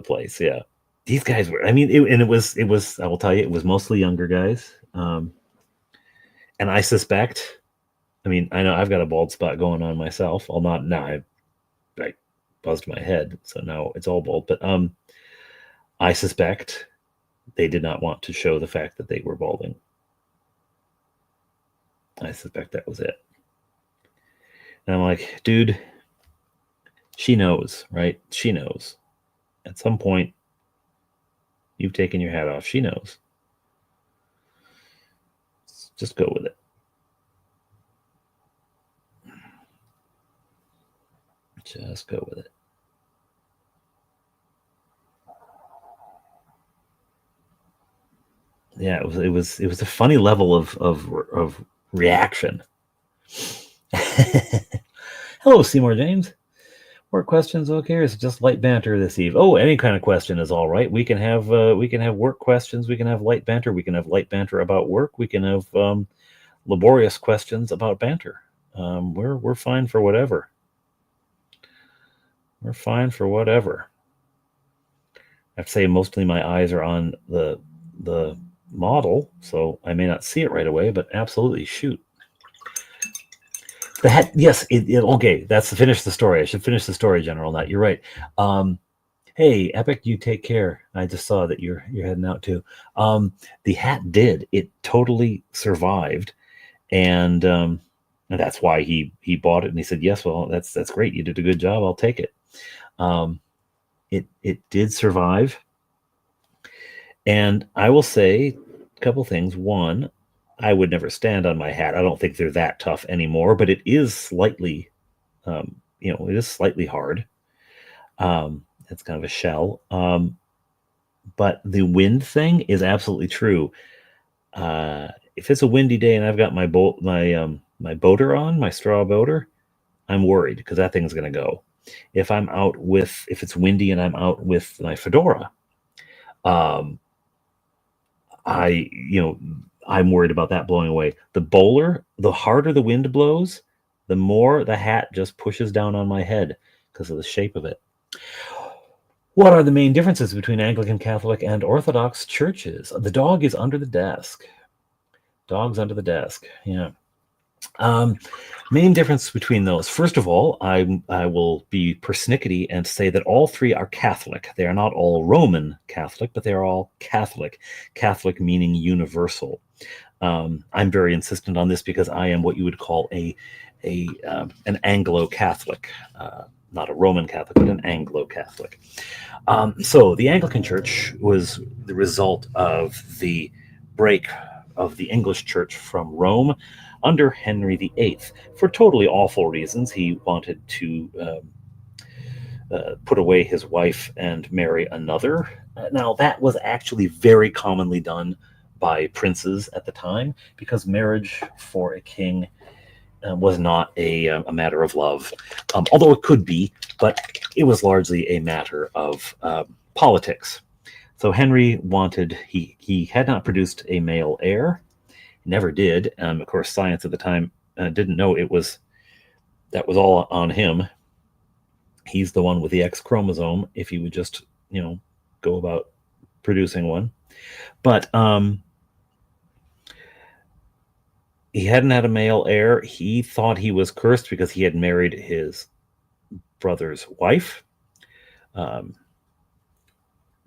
place, yeah. These guys were. I mean, it was. I will tell you, it was mostly younger guys, and I suspect. I mean, I know I've got a bald spot going on myself. I'll not now. I buzzed my head, so now it's all bald. But I suspect they did not want to show the fact that they were balding. I suspect that was it. And I'm like, dude, she knows, right? She knows. At some point, you've taken your hat off. She knows. Just go with it. Just go with it. Yeah, it was a funny level of reaction. Hello, Seymour James. Work questions okay, or is it just light banter this eve? Oh, any kind of question is all right. We can have work questions. We can have light banter. We can have light banter about work. We can have laborious questions about banter. We're fine for whatever. We're fine for whatever. I have to say, mostly my eyes are on the model, so I may not see it right away, but absolutely, shoot. The hat, yes, okay, that's to finish the story. I should finish the story, General Nut. You're right. Hey, Epic, you take care. I just saw that you're heading out too. The hat did. It totally survived, and that's why he bought it. And he said, "Yes, well, that's great. You did a good job. I'll take it." It did survive, and I will say a couple things. One, I would never stand on my hat. I don't think they're that tough anymore, but it is slightly, it is slightly hard. It's kind of a shell. But the wind thing is absolutely true. If it's a windy day and I've got my boater on, my straw boater, I'm worried because that thing's going to go. If it's windy and I'm out with my fedora, I'm worried about that blowing away. The bowler, the harder the wind blows, the more the hat just pushes down on my head because of the shape of it. What are the main differences between Anglican, Catholic, and Orthodox churches? The dog is under the desk. Dog's under the desk. Yeah. Main difference between those. First of all, I will be persnickety and say that all three are Catholic. They are not all Roman Catholic, but they are all Catholic. Catholic meaning universal. I'm very insistent on this because I am what you would call an Anglo-Catholic, not a Roman Catholic, but an Anglo-Catholic. So the Anglican Church was the result of the break of the English Church from Rome under Henry VIII for totally awful reasons. He wanted to put away his wife and marry another. Now, that was actually very commonly done by princes at the time because marriage for a king was not a matter of love, although it could be, but it was largely a matter of politics. So Henry he had not produced a male heir, never did. Of course, science at the time didn't know that was all on him. He's the one with the X chromosome, if he would just, go about producing one. But he hadn't had a male heir. He thought he was cursed because he had married his brother's wife.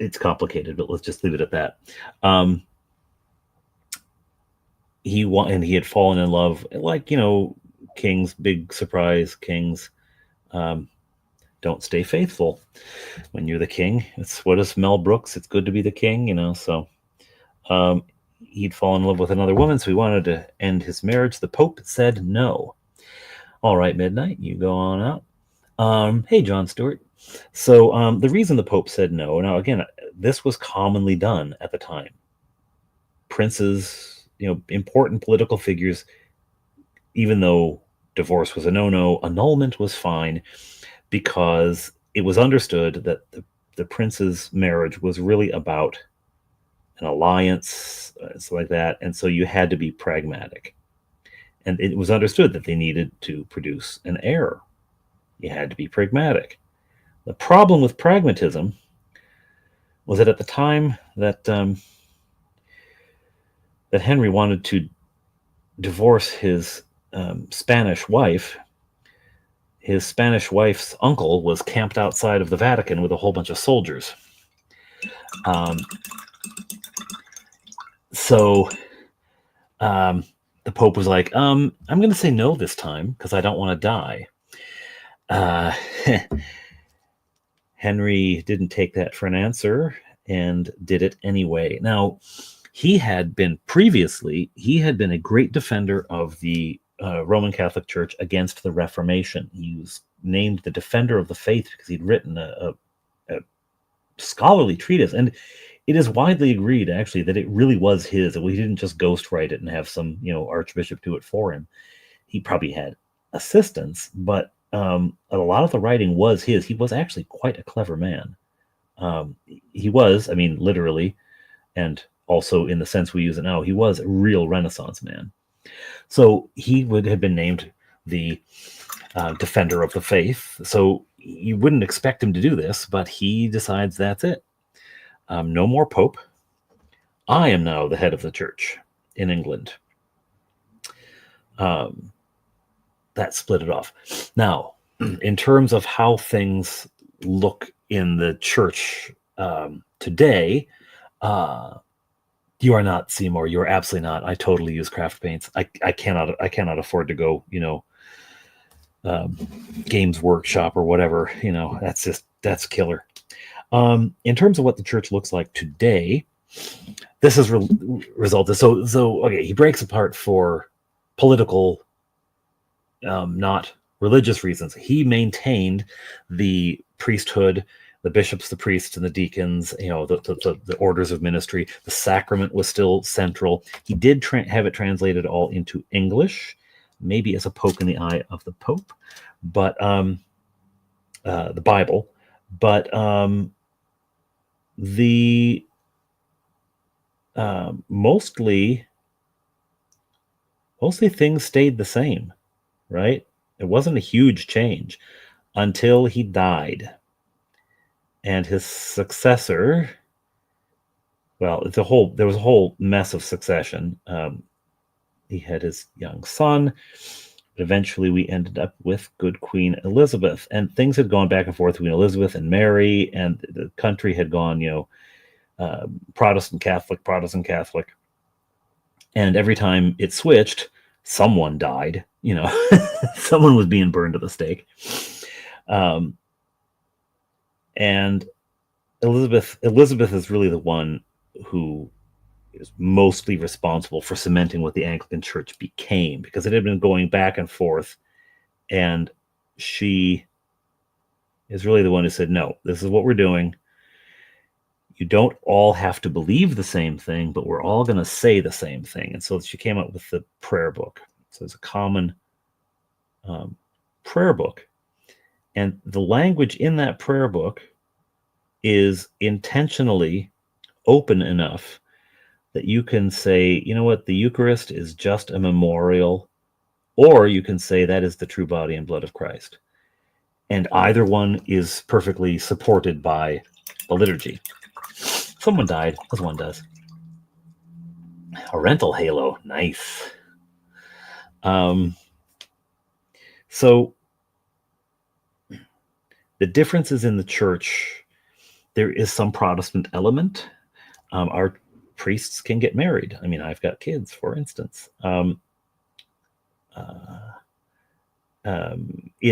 It's complicated, but let's just leave it at that. He had fallen in love, like, kings, big surprise kings don't stay faithful when you're the king. It's what is Mel Brooks? It's good to be the king, so he'd fallen in love with another woman, so he wanted to end his marriage. The Pope said no. All right, Midnight, you go on out. Hey, John Stewart. So the reason the Pope said no, now again, this was commonly done at the time. Princes, important political figures, even though divorce was a no-no, annulment was fine because it was understood that the prince's marriage was really about an alliance, stuff like that, and so you had to be pragmatic. And it was understood that they needed to produce an heir. You had to be pragmatic. The problem with pragmatism was that at the time that Henry wanted to divorce his Spanish wife, his Spanish wife's uncle was camped outside of the Vatican with a whole bunch of soldiers. Um, so the Pope was like, I'm going to say no this time because I don't want to die. Henry didn't take that for an answer and did it anyway. Now, he had been a great defender of the Roman Catholic Church against the Reformation. He was named the Defender of the Faith because he'd written a scholarly treatise, and it is widely agreed actually that it really was his. He didn't just ghostwrite it and have some archbishop do it for him. He probably had assistance, but a lot of the writing was his. He was actually quite a clever man. He was, I mean, literally, and also in the sense we use it now, he was a real Renaissance man. So he would have been named the defender of the faith. So you wouldn't expect him to do this, but he decides that's it. No more Pope. I am now the head of the church in England. That split it off. Now, in terms of how things look in the church today, you are not, Seymour. You are absolutely not. I totally use craft paints. I cannot afford to go, Games Workshop or whatever. That's killer. In terms of what the church looks like today, this has resulted. So okay, he breaks apart for political, not religious reasons. He maintained the priesthood, the bishops, the priests, and the deacons, the orders of ministry. The sacrament was still central. He did have it translated all into English, maybe as a poke in the eye of the Pope, but the Bible. But mostly things stayed the same, right? It wasn't a huge change until he died. And his successor, well, there was a whole mess of succession. He had his young son. But eventually, we ended up with good Queen Elizabeth. And things had gone back and forth between Elizabeth and Mary, and the country had gone, Protestant, Catholic. And every time it switched, someone died. Someone was being burned at the stake. And Elizabeth is really the one who is mostly responsible for cementing what the Anglican Church became, because it had been going back and forth, and she is really the one who said, no, this is what we're doing. You don't all have to believe the same thing, but we're all going to say the same thing. And so she came up with the prayer book. So it's a common prayer book. And the language in that prayer book is intentionally open enough that you can say, you know what, the Eucharist is just a memorial, or you can say that is the true body and blood of Christ. And either one is perfectly supported by the liturgy. Someone died, as one does. A rental halo, nice. So the differences in the church, there is some Protestant element. Our priests can get married. I mean, I've got kids, for instance. In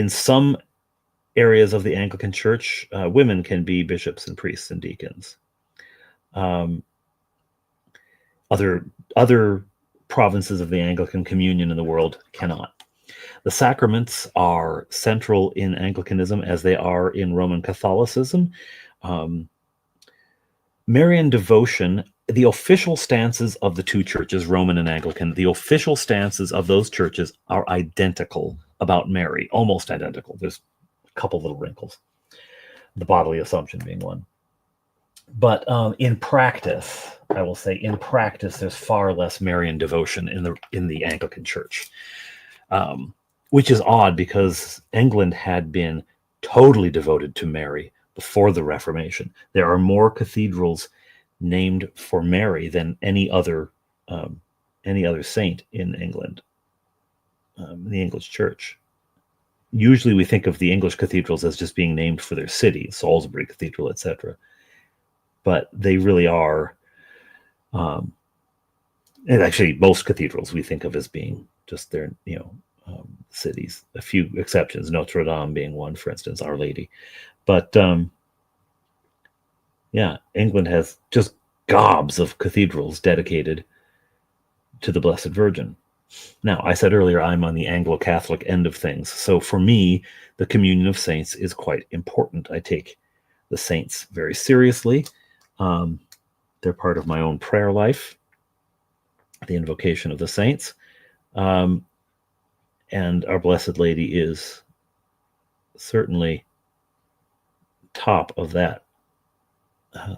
some areas of the Anglican Church, women can be bishops and priests and deacons. Other provinces of the Anglican Communion in the world cannot. The sacraments are central in Anglicanism as they are in Roman Catholicism. Marian devotion, the official stances of the two churches, Roman and Anglican, the official stances of those churches are identical about Mary, almost identical. There's a couple little wrinkles, the bodily assumption being one. But in practice, I will say, there's far less Marian devotion in the Anglican Church, which is odd because England had been totally devoted to Mary before the Reformation. There are more cathedrals named for Mary than any other saint in England, the English Church. Usually, we think of the English cathedrals as just being named for their city, Salisbury Cathedral, etc. but they really are. And actually, most cathedrals we think of as being just their, cities. A few exceptions, Notre Dame being one, for instance, Our Lady. But yeah, England has just gobs of cathedrals dedicated to the Blessed Virgin. Now, I said earlier I'm on the Anglo-Catholic end of things. So for me, the communion of saints is quite important. I take the saints very seriously. They're part of my own prayer life, the invocation of the saints. And Our Blessed Lady is certainly top of that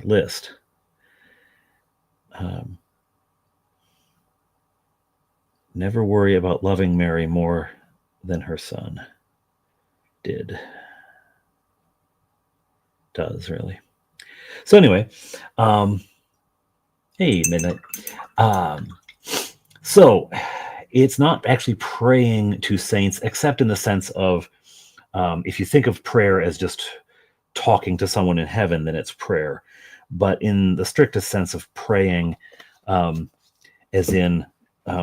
list. Never worry about loving Mary more than her son does, really. So anyway, hey, midnight. So it's not actually praying to saints, except in the sense of, if you think of prayer as just talking to someone in heaven, then it's prayer. But in the strictest sense of praying, as in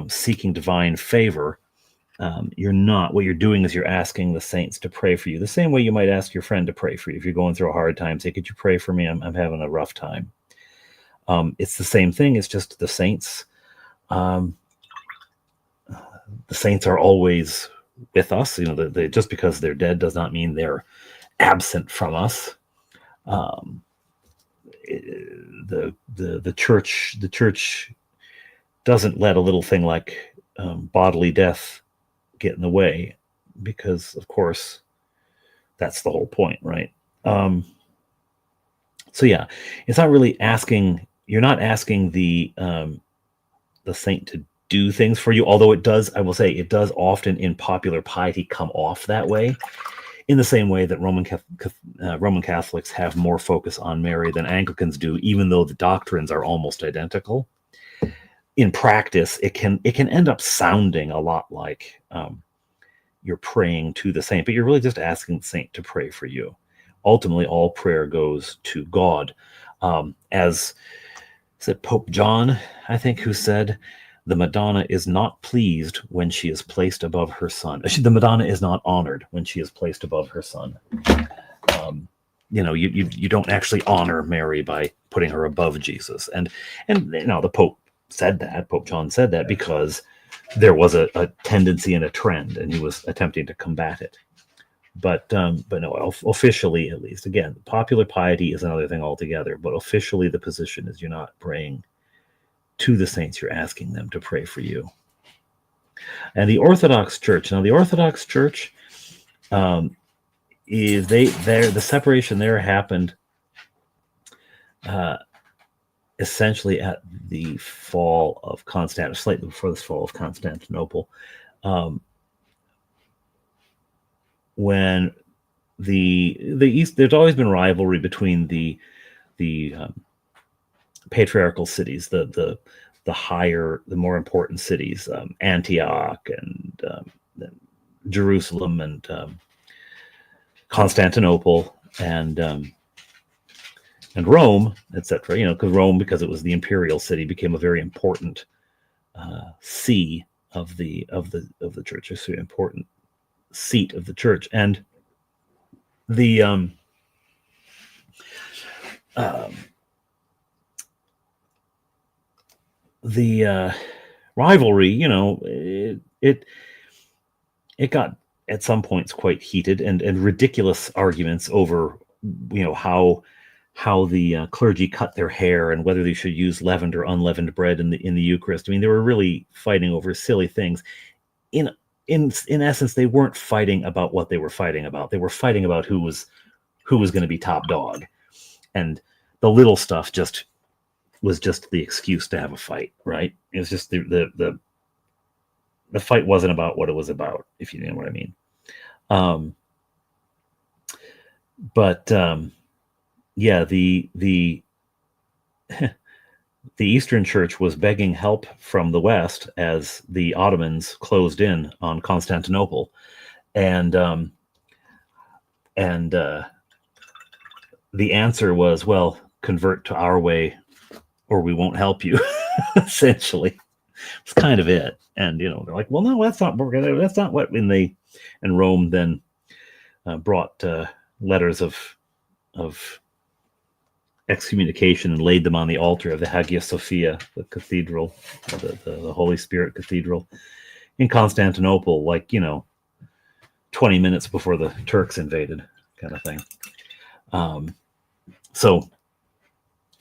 seeking divine favor, you're not. What you're doing is you're asking the saints to pray for you, the same way you might ask your friend to pray for you. If you're going through a hard time, say, could you pray for me? I'm having a rough time. It's the same thing. It's just the saints. The saints are always with us. They just because they're dead does not mean they're absent from us. The church doesn't let a little thing like bodily death get in the way, because of course that's the whole point, right? So yeah, it's not really asking. You're not asking the saint to do things for you, although it does. I will say it does often in popular piety come off that way. In the same way that Roman Catholics have more focus on Mary than Anglicans do, even though the doctrines are almost identical. In practice, it can end up sounding a lot like you're praying to the saint, but you're really just asking the saint to pray for you. Ultimately, all prayer goes to God. As said Pope John, I think, who said, the Madonna is not pleased when she is placed above her son. The Madonna is not honored when she is placed above her son. You don't actually honor Mary by putting her above Jesus. And the Pope said that, Pope John said that because there was a tendency and a trend, and he was attempting to combat it. But no, officially, at least, again, popular piety is another thing altogether. But officially, the position is you're not praying to the saints; you're asking them to pray for you. And the Orthodox Church. Now, the Orthodox Church is the separation there happened essentially at the fall of Constantinople, slightly before the fall of Constantinople. When the East, there's always been rivalry between the patriarchal cities, the higher, the more important cities, Antioch and Jerusalem and Constantinople and Rome, etc. Because Rome, because it was the imperial city, became a very important see of the church, a very important seat of the church. And the rivalry, it got at some points quite heated, and ridiculous arguments over how the clergy cut their hair and whether they should use leavened or unleavened bread in the Eucharist. I mean, they were really fighting over silly things. In essence, they weren't fighting about what they were fighting about. They were fighting about who was going to be top dog, and the little stuff was just the excuse to have a fight, right? It was just the fight wasn't about what it was about, if you know what I mean. Yeah, the Eastern Church was begging help from the West as the Ottomans closed in on Constantinople, and the answer was, well, convert to our way or we won't help you. Essentially, it's kind of it. And they're like, well, no, that's not what. And Rome then brought letters of excommunication and laid them on the altar of the Hagia Sophia, the cathedral, the Holy Spirit Cathedral in Constantinople, 20 minutes before the Turks invaded, kind of thing. So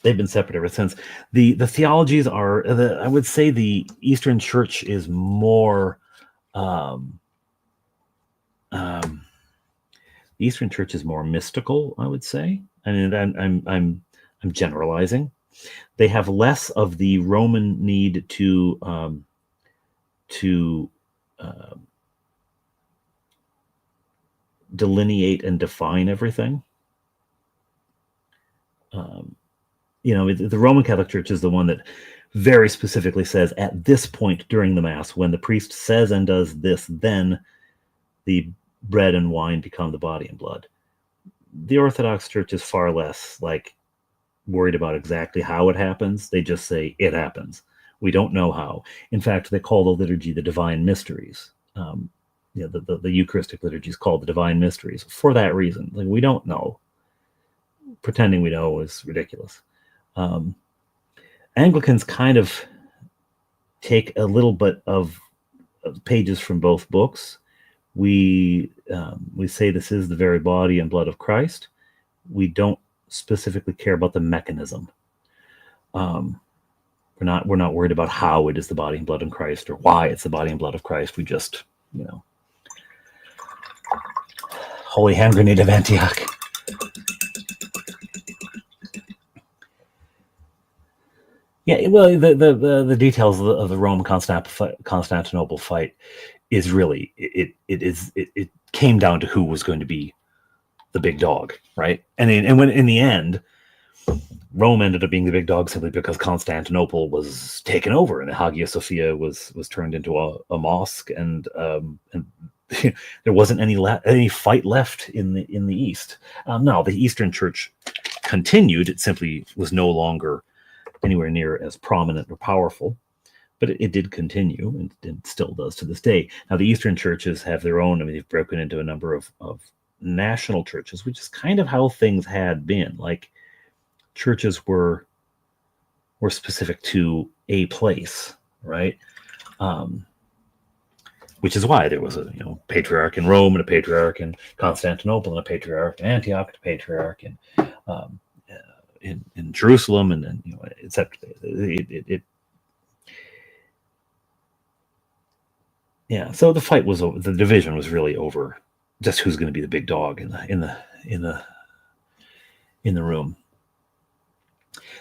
they've been separate ever since. The theologies are, I would say, the Eastern Church is more. The Eastern Church is more mystical, I would say. I mean, I'm generalizing. They have less of the Roman need to delineate and define everything. The Roman Catholic Church is the one that very specifically says at this point during the Mass, when the priest says and does this, then the bread and wine become the body and blood. The Orthodox Church is far less worried about exactly how it happens. They just say it happens. We don't know how. In fact, they call the liturgy the Divine Mysteries. The Eucharistic liturgy is called the Divine Mysteries for that reason. We don't know. Pretending we know is ridiculous. Anglicans kind of take a little bit of pages from both books. We say this is the very body and blood of Christ. We don't specifically care about the mechanism. We're not worried about how it is the body and blood of Christ or why it's the body and blood of Christ. We just, Holy Hand Grenade of Antioch. Yeah, well, the details of the Rome Constantinople fight is really it came down to who was going to be the big dog, right? And when in the end, Rome ended up being the big dog simply because Constantinople was taken over and the Hagia Sophia was turned into a mosque, and there wasn't any fight left in the East. Now the Eastern Church continued; it simply was no longer anywhere near as prominent or powerful, but it did continue, and it still does to this day. Now the Eastern churches have their own. I mean, they've broken into a number of national churches, which is kind of how things had been. Churches were specific to a place, right? Which is why there was a patriarch in Rome and a patriarch in Constantinople and a patriarch in Antioch, and a patriarch in Jerusalem, and then etc. Yeah. So the fight was over. The division was really over just who's going to be the big dog in the room.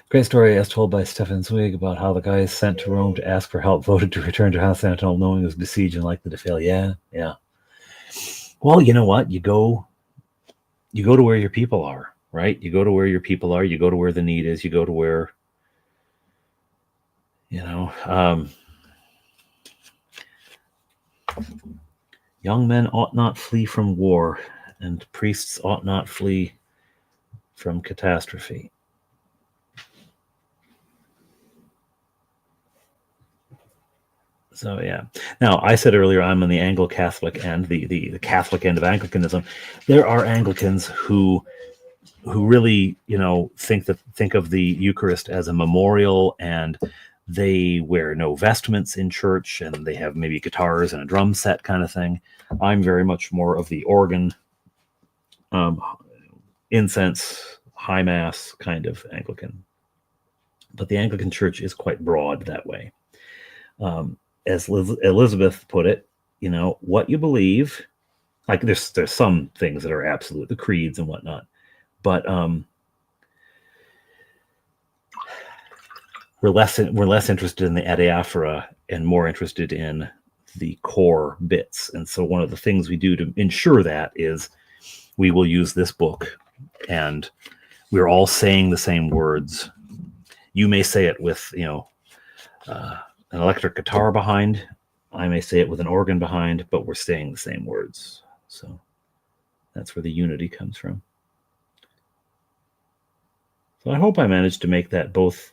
Great story as told by Stefan Zweig about how the guys sent to Rome to ask for help voted to return to Constantinople, knowing it was besieged and likely to fail. Yeah. Well, you know what? You go to where your people are, right? You go to where your people are. You go to where the need is. You go to where, young men ought not flee from war, and priests ought not flee from catastrophe. So yeah. Now I said earlier I'm on the Anglo-Catholic end, the Catholic end of Anglicanism. There are Anglicans who really think of the Eucharist as a memorial, and they wear no vestments in church, and they have maybe guitars and a drum set kind of thing. I'm very much more of the organ, incense, high mass kind of Anglican. But the Anglican Church is quite broad that way. As Elizabeth put it, what you believe, there's some things that are absolute, the creeds and whatnot, but we're less interested in the adiaphora and more interested in the core bits. And so one of the things we do to ensure that is we will use this book, and we're all saying the same words. You may say it with an electric guitar behind. I may say it with an organ behind, but we're saying the same words. So that's where the unity comes from. So I hope I managed to make that both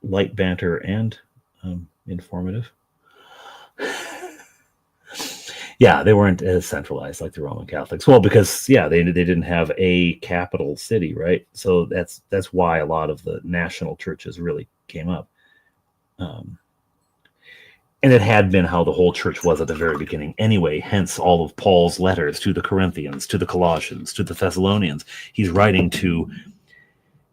light banter and informative. Yeah, they weren't as centralized like the Roman Catholics. Well, because they didn't have a capital city, right? So that's why a lot of the national churches really came up. And it had been how the whole church was at the very beginning anyway, hence all of Paul's letters to the Corinthians, to the Colossians, to the Thessalonians. He's writing to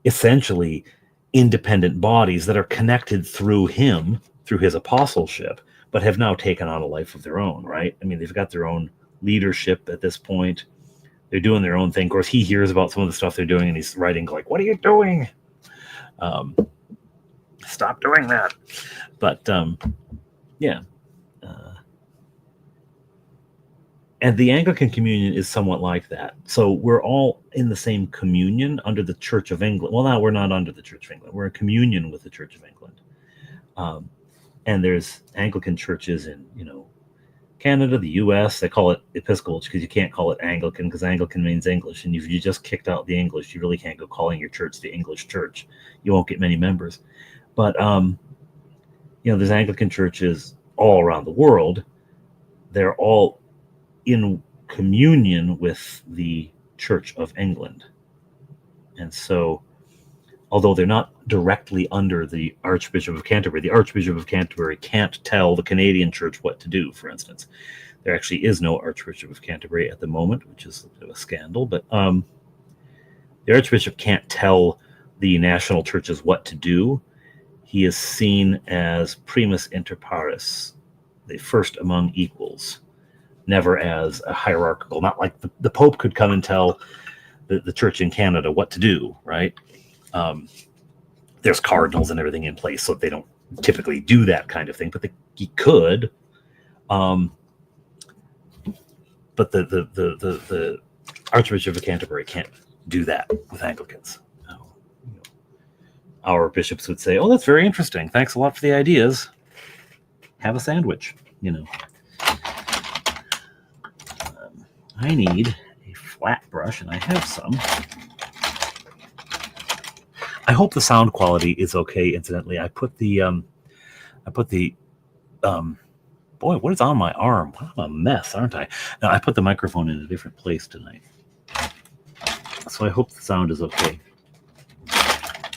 essentially independent bodies that are connected through him, through his apostleship, but have now taken on a life of their own, right? I mean, they've got their own leadership at this point. They're doing their own thing. Of course, he hears about some of the stuff they're doing, and he's writing like, "What are you doing? Stop doing that." But yeah. And the Anglican Communion is somewhat like that. So we're all in the same communion under the Church of England. Well, now we're not under the Church of England. We're in communion with the Church of England. And there's Anglican churches in, Canada, the U.S. They call it Episcopal because you can't call it Anglican because Anglican means English. And if you just kicked out the English, you really can't go calling your church the English church. You won't get many members. But, there's Anglican churches all around the world. They're all in communion with the Church of England. And so, although they're not directly under the Archbishop of Canterbury, the Archbishop of Canterbury can't tell the Canadian church what to do, for instance. There actually is no Archbishop of Canterbury at the moment, which is a bit of a scandal, but the Archbishop can't tell the national churches what to do. He is seen as primus inter pares, the first among equals, never as a hierarchical, not like the Pope could come and tell the church in Canada what to do, right? There's cardinals and everything in place, so they don't typically do that kind of thing, but he could. But the Archbishop of Canterbury can't do that with Anglicans. Our bishops would say, "Oh, that's very interesting. Thanks a lot for the ideas. Have a sandwich." I need a flat brush, and I have some. I hope the sound quality is okay. Incidentally, I put the boy, what is on my arm? I'm a mess, aren't I? Now, I put the microphone in a different place tonight, so I hope the sound is okay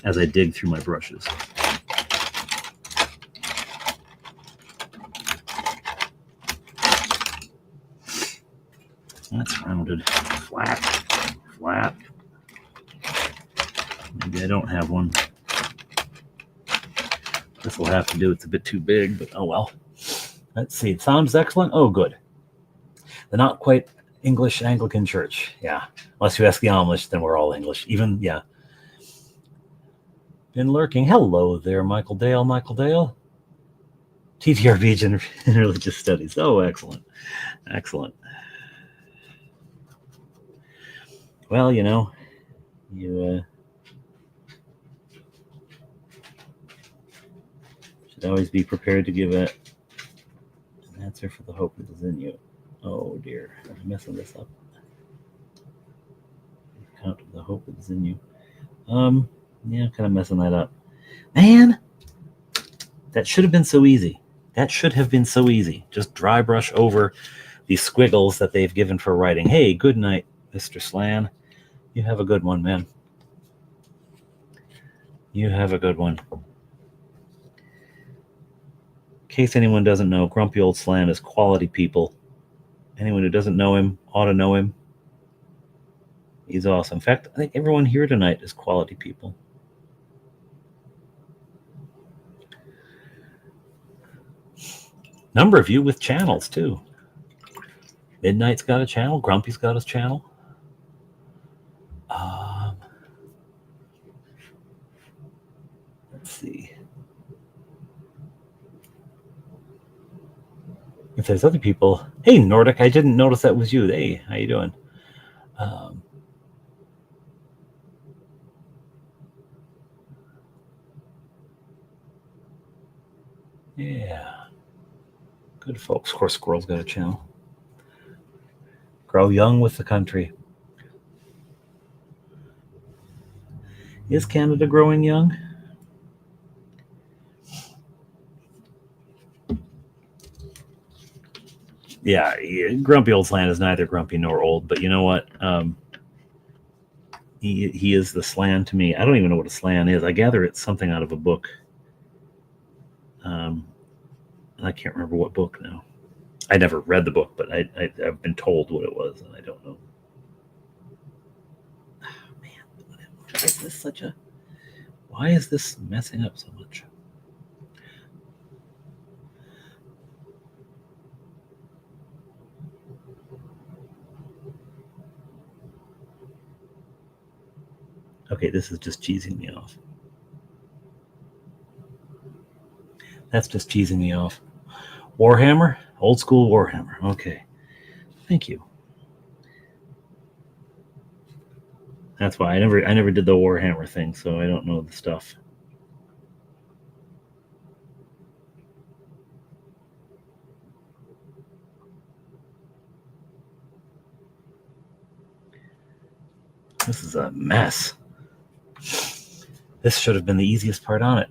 as I dig through my brushes. That's rounded, flat. Maybe I don't have one. This will have to do. It's a bit too big, but oh well. Let's see. It sounds excellent. Oh, good. The not quite English Anglican Church. Yeah. Unless you ask the Amish, then we're all English. Even, yeah. Been lurking. Hello there, Michael Dale. TTRB in Religious Studies. Oh, excellent. Well, you should always be prepared to give an answer for the hope that is in you. Oh dear, I'm messing this up. Count the hope that is in you. Yeah, kind of messing that up. Man, that should have been so easy. Just dry brush over these squiggles that they've given for writing. Hey, good night, Mr. Slan. You have a good one, man. You have a good one. In case anyone doesn't know, Grumpy Old Slan is quality people. Anyone who doesn't know him ought to know him. He's awesome. In fact, I think everyone here tonight is quality people. Number of you with channels, too. Midnight's got a channel. Grumpy's got his channel. Let's see. If there's other people. Hey, Nordic, I didn't notice that was you. Hey, how you doing? Yeah. Good folks. Of course, Squirrel's got a channel. Grow young with the country. Is Canada growing young? Yeah, grumpy old slan is neither grumpy nor old, but you know what? He is the slan to me. I don't even know what a slan is. I gather it's something out of a book. I can't remember what book now. I never read the book, but I've been told what it was, and I don't know. Oh, man, why is this such a? Why is this messing up so much? Okay, this is just cheesing me off. That's just cheesing me off. Warhammer, old school Warhammer. Okay, thank you. That's why I never did the Warhammer thing, so I don't know the stuff. This is a mess. This should have been the easiest part on it.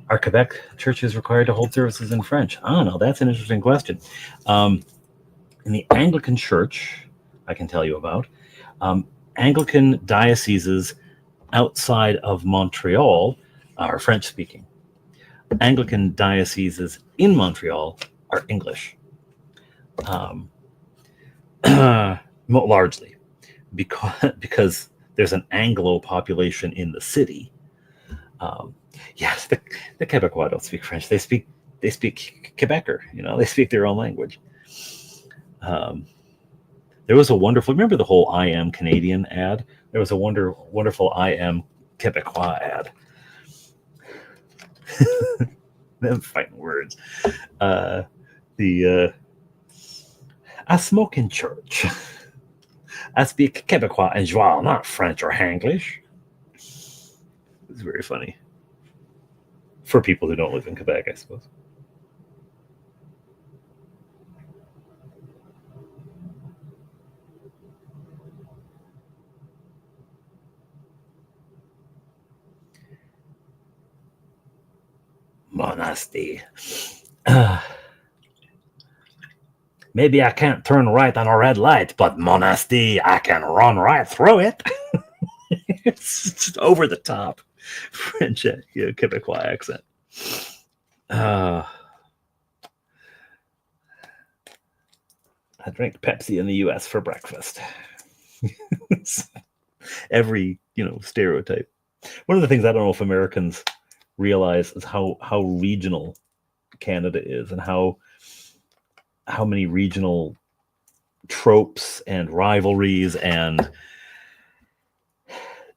Are Quebec churches required to hold services in French? I don't know. That's an interesting question. In the Anglican Church, I can tell you about, Anglican dioceses outside of Montreal are French speaking. Anglican dioceses in Montreal are English. Largely because there's an Anglo population in the city. Yes, the Quebecois don't speak French. They speak Quebecer. They speak their own language. There was a wonderful. Remember the whole "I am Canadian" ad? There was a wonderful "I am Quebecois" ad. Them fighting words. I smoke in church. I speak Quebecois and Joao, not French or Hanglish. It's very funny. For people who don't live in Quebec, I suppose. Monasty. Maybe I can't turn right on a red light, but Monasty, I can run right through it. It's just over the top French, Quebecois accent. I drank Pepsi in the U.S. for breakfast. Every stereotype. One of the things I don't know if Americans realize is how regional Canada is, and how many regional tropes and rivalries and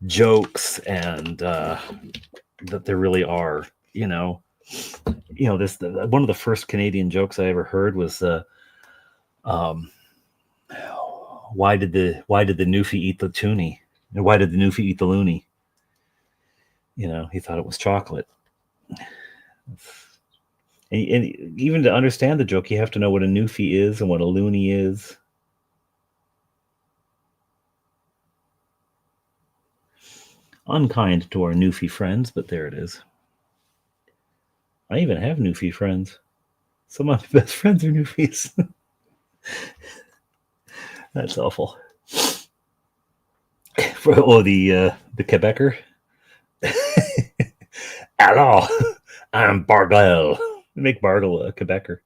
jokes and that there really are. This one of the first Canadian jokes I ever heard was why did the Newfie eat the toonie? And why did the Newfie eat the loony? He thought it was chocolate. And even to understand the joke, you have to know what a Newfie is and what a loony is. Unkind to our Newfie friends, but there it is. I even have Newfie friends. Some of my best friends are Newfies. That's awful. The Quebecer. Alors, I'm Bargle. Make Bargle a Quebecer.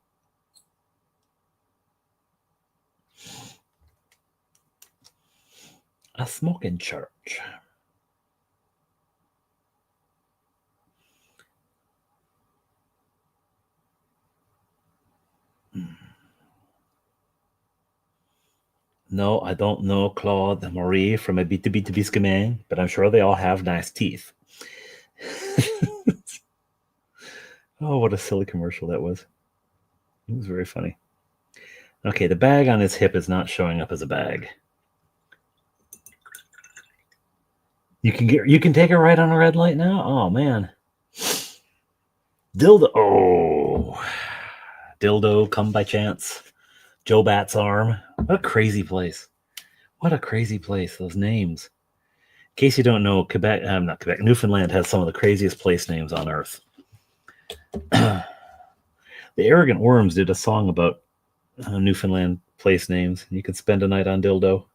I smoke in church. No, I don't know Claude and Marie from a B2B to Biscayne, but I'm sure they all have nice teeth. Oh, what a silly commercial that was. It was very funny. Okay, the bag on his hip is not showing up as a bag. You can take a ride on a red light now? Oh man. Dildo. Oh. Dildo come by chance. Joe Bat's arm. What a crazy place. What a crazy place. Those names. case you don't know, not Quebec, Newfoundland has some of the craziest place names on earth. The Arrogant Worms did a song about Newfoundland place names. You could spend a night on dildo.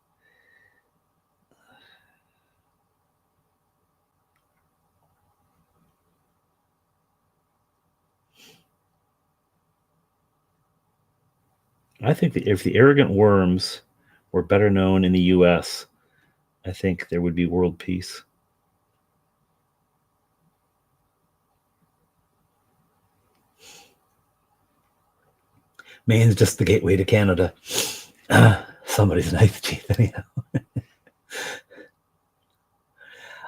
I think that if the Arrogant Worms were better known in the U.S., I think there would be world peace. Maine's just the gateway to Canada. Somebody's nice teeth, anyhow.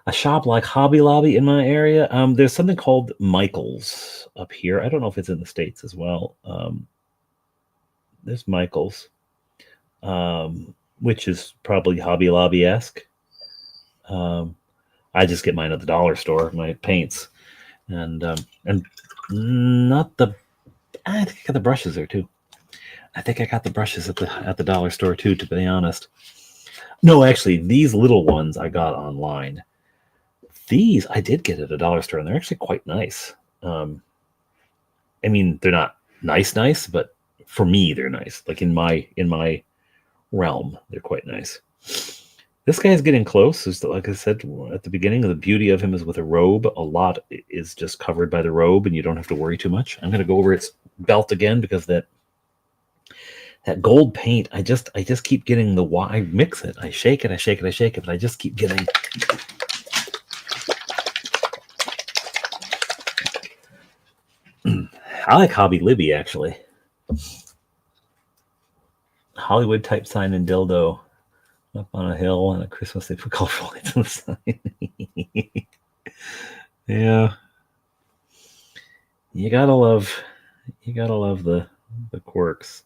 A shop like Hobby Lobby in my area. There's something called Michael's up here. I don't know if it's in the States as well. There's Michael's, which is probably Hobby Lobby-esque. I just get mine at the dollar store, my paints, and not the. I think I got the brushes there too. I think I got the brushes at the dollar store too. To be honest, no, actually, these little ones I got online. These I did get at a dollar store, and they're actually quite nice. I mean, they're not nice, but for me, they're nice. Like in my realm, they're quite nice. This guy's getting close. Like I said at the beginning, the beauty of him is with a robe. A lot is just covered by the robe, and you don't have to worry too much. I'm going to go over its belt again because that gold paint, I just keep getting I mix it. I shake it, but I just keep getting. I like Hobby Libby, actually. Hollywood type sign and dildo up on a hill and at Christmas they put colorful lights on the sign. Yeah. You gotta love the quirks.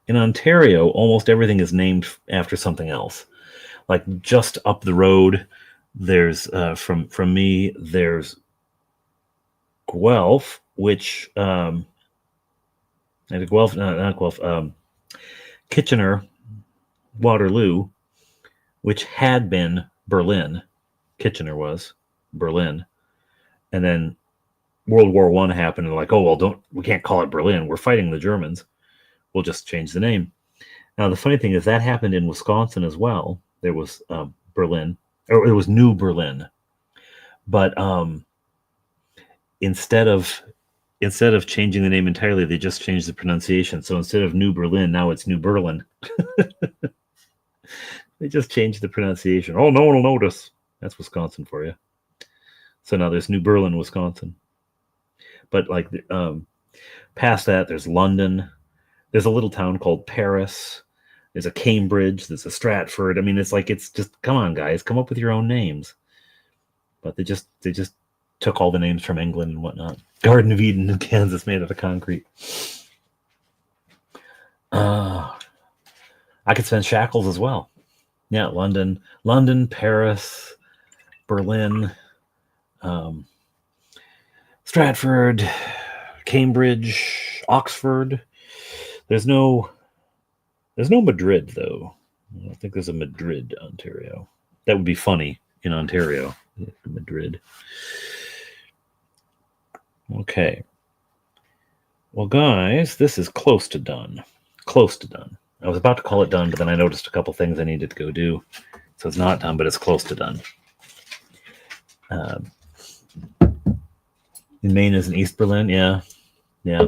In Ontario, almost everything is named after something else. Like just up the road, there's from me, there's Guelph, which not Guelph, Kitchener, Waterloo, which had been Berlin. Kitchener was Berlin, and then World War I happened, and like, oh well, we can't call it Berlin. We're fighting the Germans. We'll just change the name. Now the funny thing is that happened in Wisconsin as well. There was Berlin, or it was New Berlin, but instead of changing the name entirely, they just changed the pronunciation. So instead of New Berlin, now it's New Berlin. They just changed the pronunciation. Oh, no one will notice. That's Wisconsin for you. So now there's New Berlin, Wisconsin. But like past that, there's London. There's a little town called Paris. There's a Cambridge. There's a Stratford. I mean, it's just, come on, guys, come up with your own names. But they just took all the names from England and whatnot. Garden of Eden in Kansas made out of concrete. I could spend shackles as well. Yeah, London, Paris, Berlin, Stratford, Cambridge, Oxford. There's no Madrid, though. I don't think there's a Madrid, Ontario. That would be funny in Ontario. Madrid. Okay. Well, guys, this is close to done. Close to done. I was about to call it done, but then I noticed a couple things I needed to go do. So it's not done, but it's close to done. In Maine is in East Berlin. Yeah. You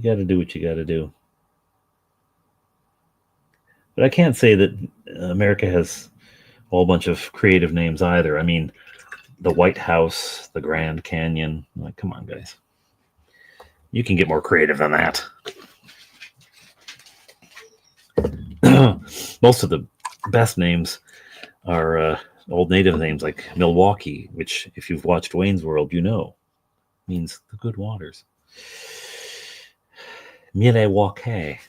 got to do what you got to do. But I can't say that America has a whole bunch of creative names either. I mean, the White House, the Grand Canyon. Like, come on, guys. You can get more creative than that. Most of the best names are old native names like Milwaukee, which, if you've watched Wayne's World, means the good waters. Milwaukee.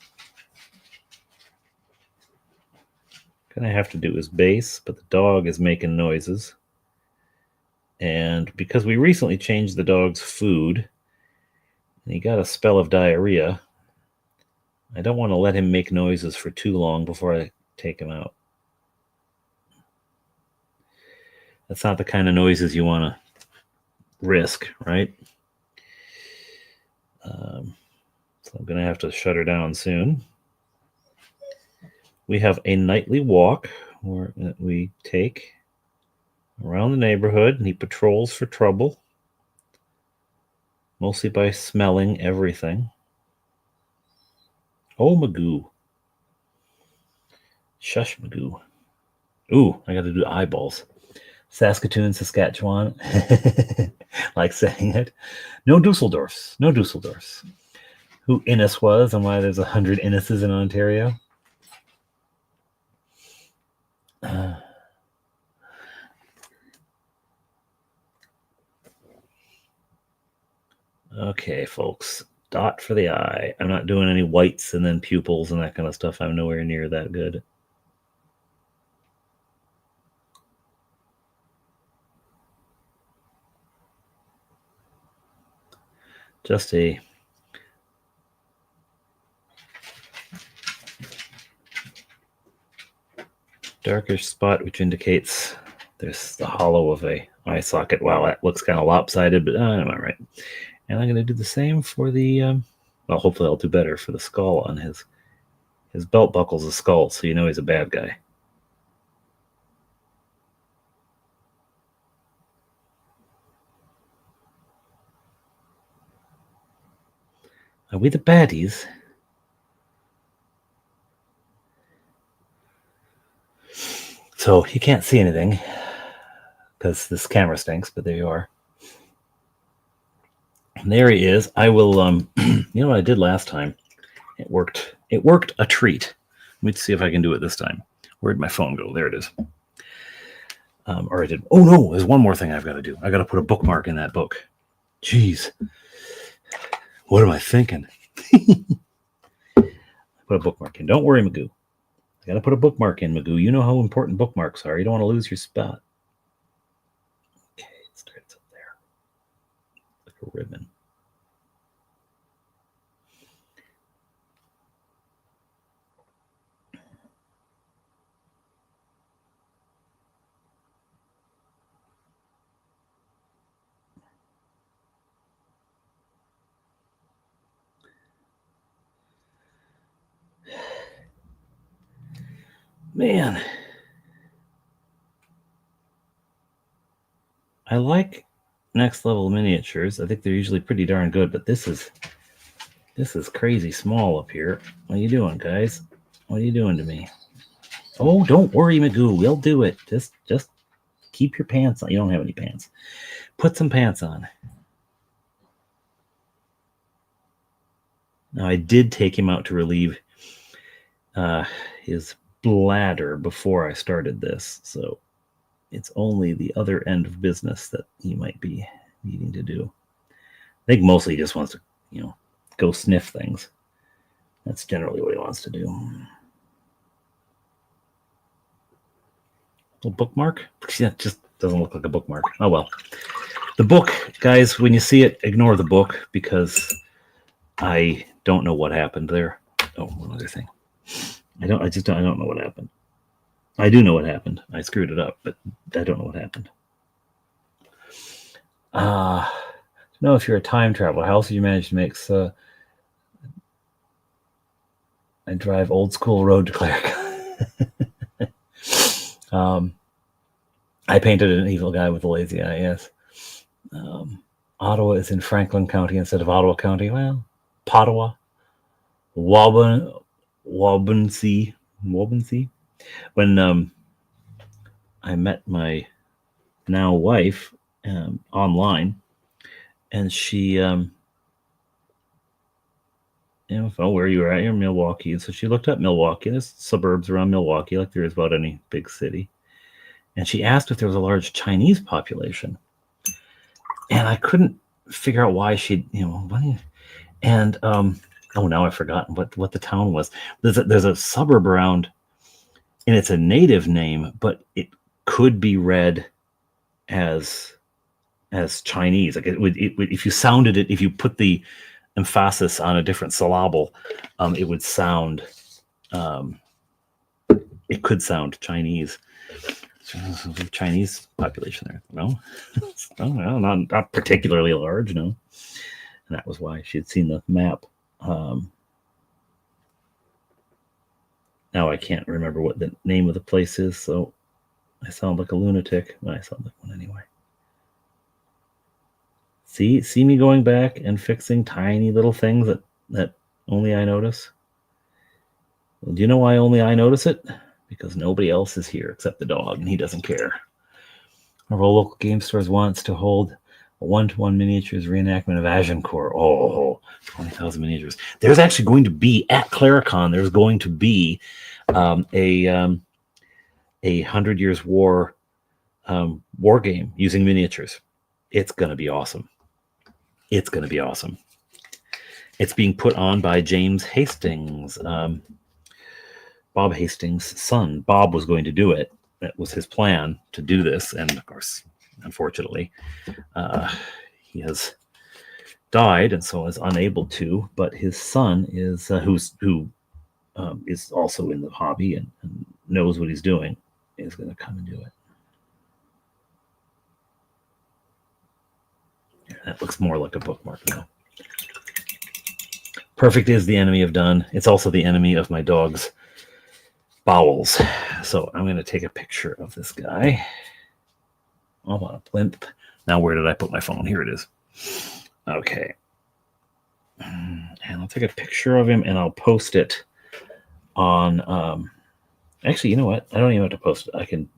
Gonna have to do his bass, but the dog is making noises. And because we recently changed the dog's food, And he got a spell of diarrhea. I don't want to let him make noises for too long before I take him out. That's not the kind of noises you want to risk, right? So I'm going to have to shut her down soon. We have a nightly walk where we take around the neighborhood, and he patrols for trouble, mostly by smelling everything. Oh, Magoo. Shush, Magoo. Ooh, I got to do eyeballs. Saskatoon, Saskatchewan. Like saying it. No Dusseldorfs. No Dusseldorfs. Who Innes was and why there's 100 Inneses in Ontario. Okay, folks. Dot for the eye. I'm not doing any whites and then pupils and that kind of stuff. I'm nowhere near that good. Just a darkish spot, which indicates there's the hollow of a eye socket. Wow, that looks kind of lopsided, but I'm all right. And I'm going to do the same for the, well, hopefully I'll do better for the skull on his belt buckle's a skull, so you know he's a bad guy. Are we the baddies? So you can't see anything because this camera stinks, but there you are. And there he is. I will, you know what I did last time? It worked. It worked a treat. Let me see if I can do it this time. Where'd my phone go? There it is. Or I did. Oh no, there's one more thing I've got to do. I got to put a bookmark in that book. Jeez. What am I thinking? Put a bookmark in. Don't worry, Magoo. I got to put a bookmark in, Magoo. You know how important bookmarks are. You don't want to lose your spot. Okay, it starts up there. Like a ribbon. Man, I like Next Level miniatures. I think they're usually pretty darn good, but this is crazy small up here. What are you doing, guys? What are you doing to me? Oh, don't worry, Magoo. We'll do it. Just keep your pants on. You don't have any pants. Put some pants on. Now, I did take him out to relieve his bladder before I started this, so it's only the other end of business that he might be needing to do. I think mostly he just wants to, go sniff things. That's generally what he wants to do. A bookmark? Yeah, it just doesn't look like a bookmark. Oh well. The book, guys, when you see it, ignore the book because I don't know what happened there. Oh, one other thing. I don't know what happened. I do know what happened. I screwed it up, but I don't know what happened. Know if you're a time traveler, how else did you manage to make I drive old school road to Cleric. I painted an evil guy with a lazy eye, yes. Ottawa is in Franklin County instead of Ottawa County. Well, Pottawa. Waubonsee. When I met my now wife online, and she, oh, where you were at? You're in Milwaukee. And so she looked up Milwaukee. There's suburbs around Milwaukee, like there is about any big city. And she asked if there was a large Chinese population. And I couldn't figure out why she'd, and now I've forgotten what the town was. There's a suburb around, and it's a native name, but it could be read as Chinese. Like it would if you sounded it, if you put the emphasis on a different syllable, it would sound, it could sound Chinese. Chinese population there. No, no, not particularly large, no. And that was why she had seen the map. Now I can't remember what the name of the place is, so I sound like a lunatic. Well, I sound like one anyway. See me going back and fixing tiny little things that only I notice? Well, do you know why only I notice it? Because nobody else is here except the dog, and he doesn't care. One of our local game stores wants to hold a 1-to-1 miniatures reenactment of Agincourt. Oh, 20,000 miniatures. There's actually going to be, at Claricon, there's going to be a 100 Years War war game using miniatures. It's going to be awesome. It's going to be awesome. It's being put on by James Hastings, Bob Hastings' son. Bob was going to do it. That was his plan, to do this. And of course, unfortunately, he has died and so is unable to. But his son is who is also in the hobby and knows what he's doing, is going to come and do it. Yeah, that looks more like a bookmark now. Perfect is the enemy of done. It's also the enemy of my dog's bowels. So I'm going to take a picture of this guy. Oh, on a plinth. Now where did I put my phone? Here it is. Okay. And I'll take a picture of him and I'll post it on... actually, you know what? I don't even have to post it. I can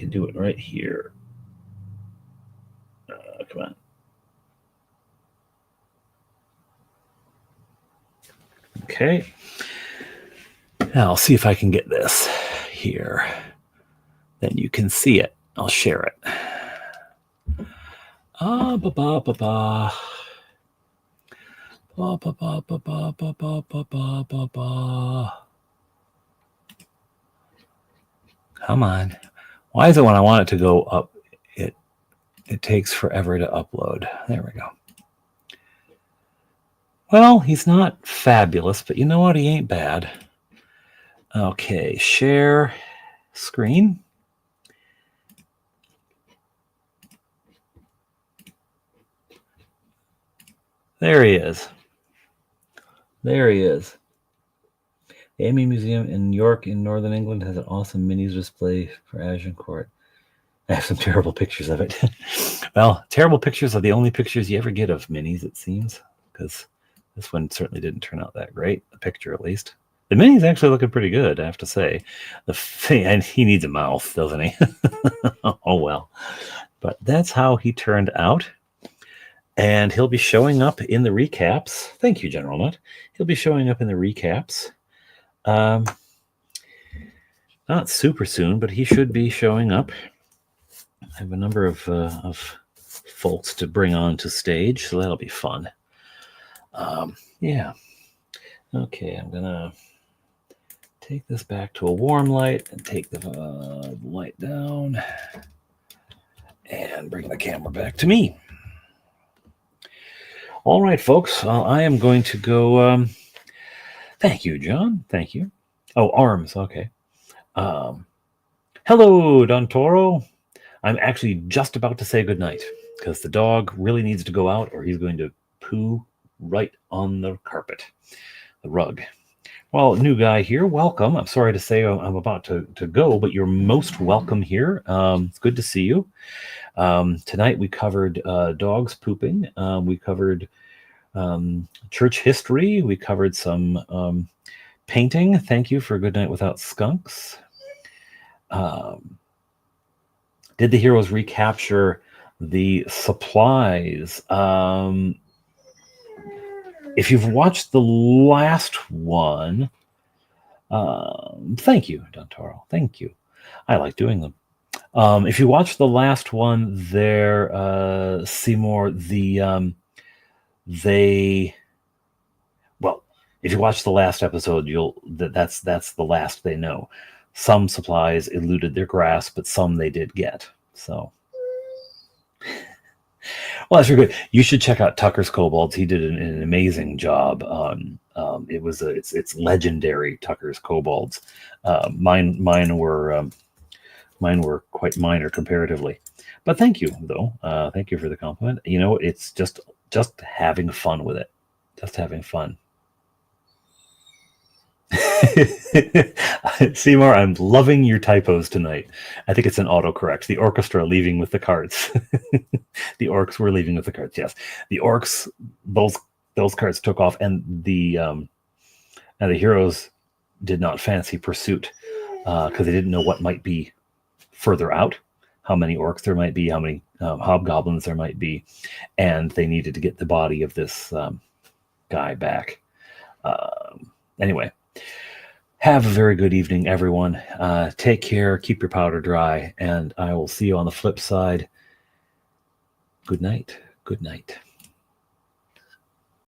do it right here. Come on. Okay. Now I'll see if I can get this here. Then you can see it. I'll share it. Come on. Why is it when I want it to go up, it takes forever to upload? There we go. Well, he's not fabulous, but you know what? He ain't bad. Okay, share screen. There he is. There he is. The Amy Museum in York in Northern England has an awesome minis display for Agincourt. I have some terrible pictures of it. Well, terrible pictures are the only pictures you ever get of minis, it seems, because this one certainly didn't turn out that great, the picture at least. The mini's actually looking pretty good, I have to say. And he needs a mouth, doesn't he? Oh, well. But that's how he turned out. And he'll be showing up in the recaps. Thank you, General Nutt. He'll be showing up in the recaps. Not super soon, but he should be showing up. I have a number of folks to bring on to stage, so that'll be fun. Yeah. Okay, I'm going to take this back to a warm light and take the light down and bring the camera back to me. All right, folks, I am going to go... thank you, John. Thank you. Oh, arms. Okay. Hello, Don Toro. I'm actually just about to say goodnight because the dog really needs to go out or he's going to poo right on the carpet, the rug. Well, new guy here, welcome. I'm sorry to say I'm about to go, but you're most welcome here. It's good to see you. Tonight we covered dogs pooping. We covered church history. We covered some painting. Thank you for Good Night Without Skunks. Did the heroes recapture the supplies? If you've watched the last one, thank you, Don Toro. Thank you. I like doing them. If you watch the last one there, Seymour, if you watch the last episode, that's the last they know. Some supplies eluded their grasp, but some they did get. So, Well, that's really good. You should check out Tucker's Kobolds. He did an amazing job on. It's legendary Tucker's Kobolds. Mine were quite minor comparatively, but thank you though. Thank you for the compliment. You know, it's just having fun with it, just having fun. Seymour, I'm loving your typos tonight. I think it's an autocorrect. The orchestra leaving with the cards. The orcs were leaving with the cards. Yes, the orcs. Those cards took off, and the heroes did not fancy pursuit because they didn't know what might be further out, how many orcs there might be, how many hobgoblins there might be, and they needed to get the body of this guy back. Anyway. Have a very good evening, everyone. Take care, keep your powder dry, and I will see you on the flip side. Good night. Good night.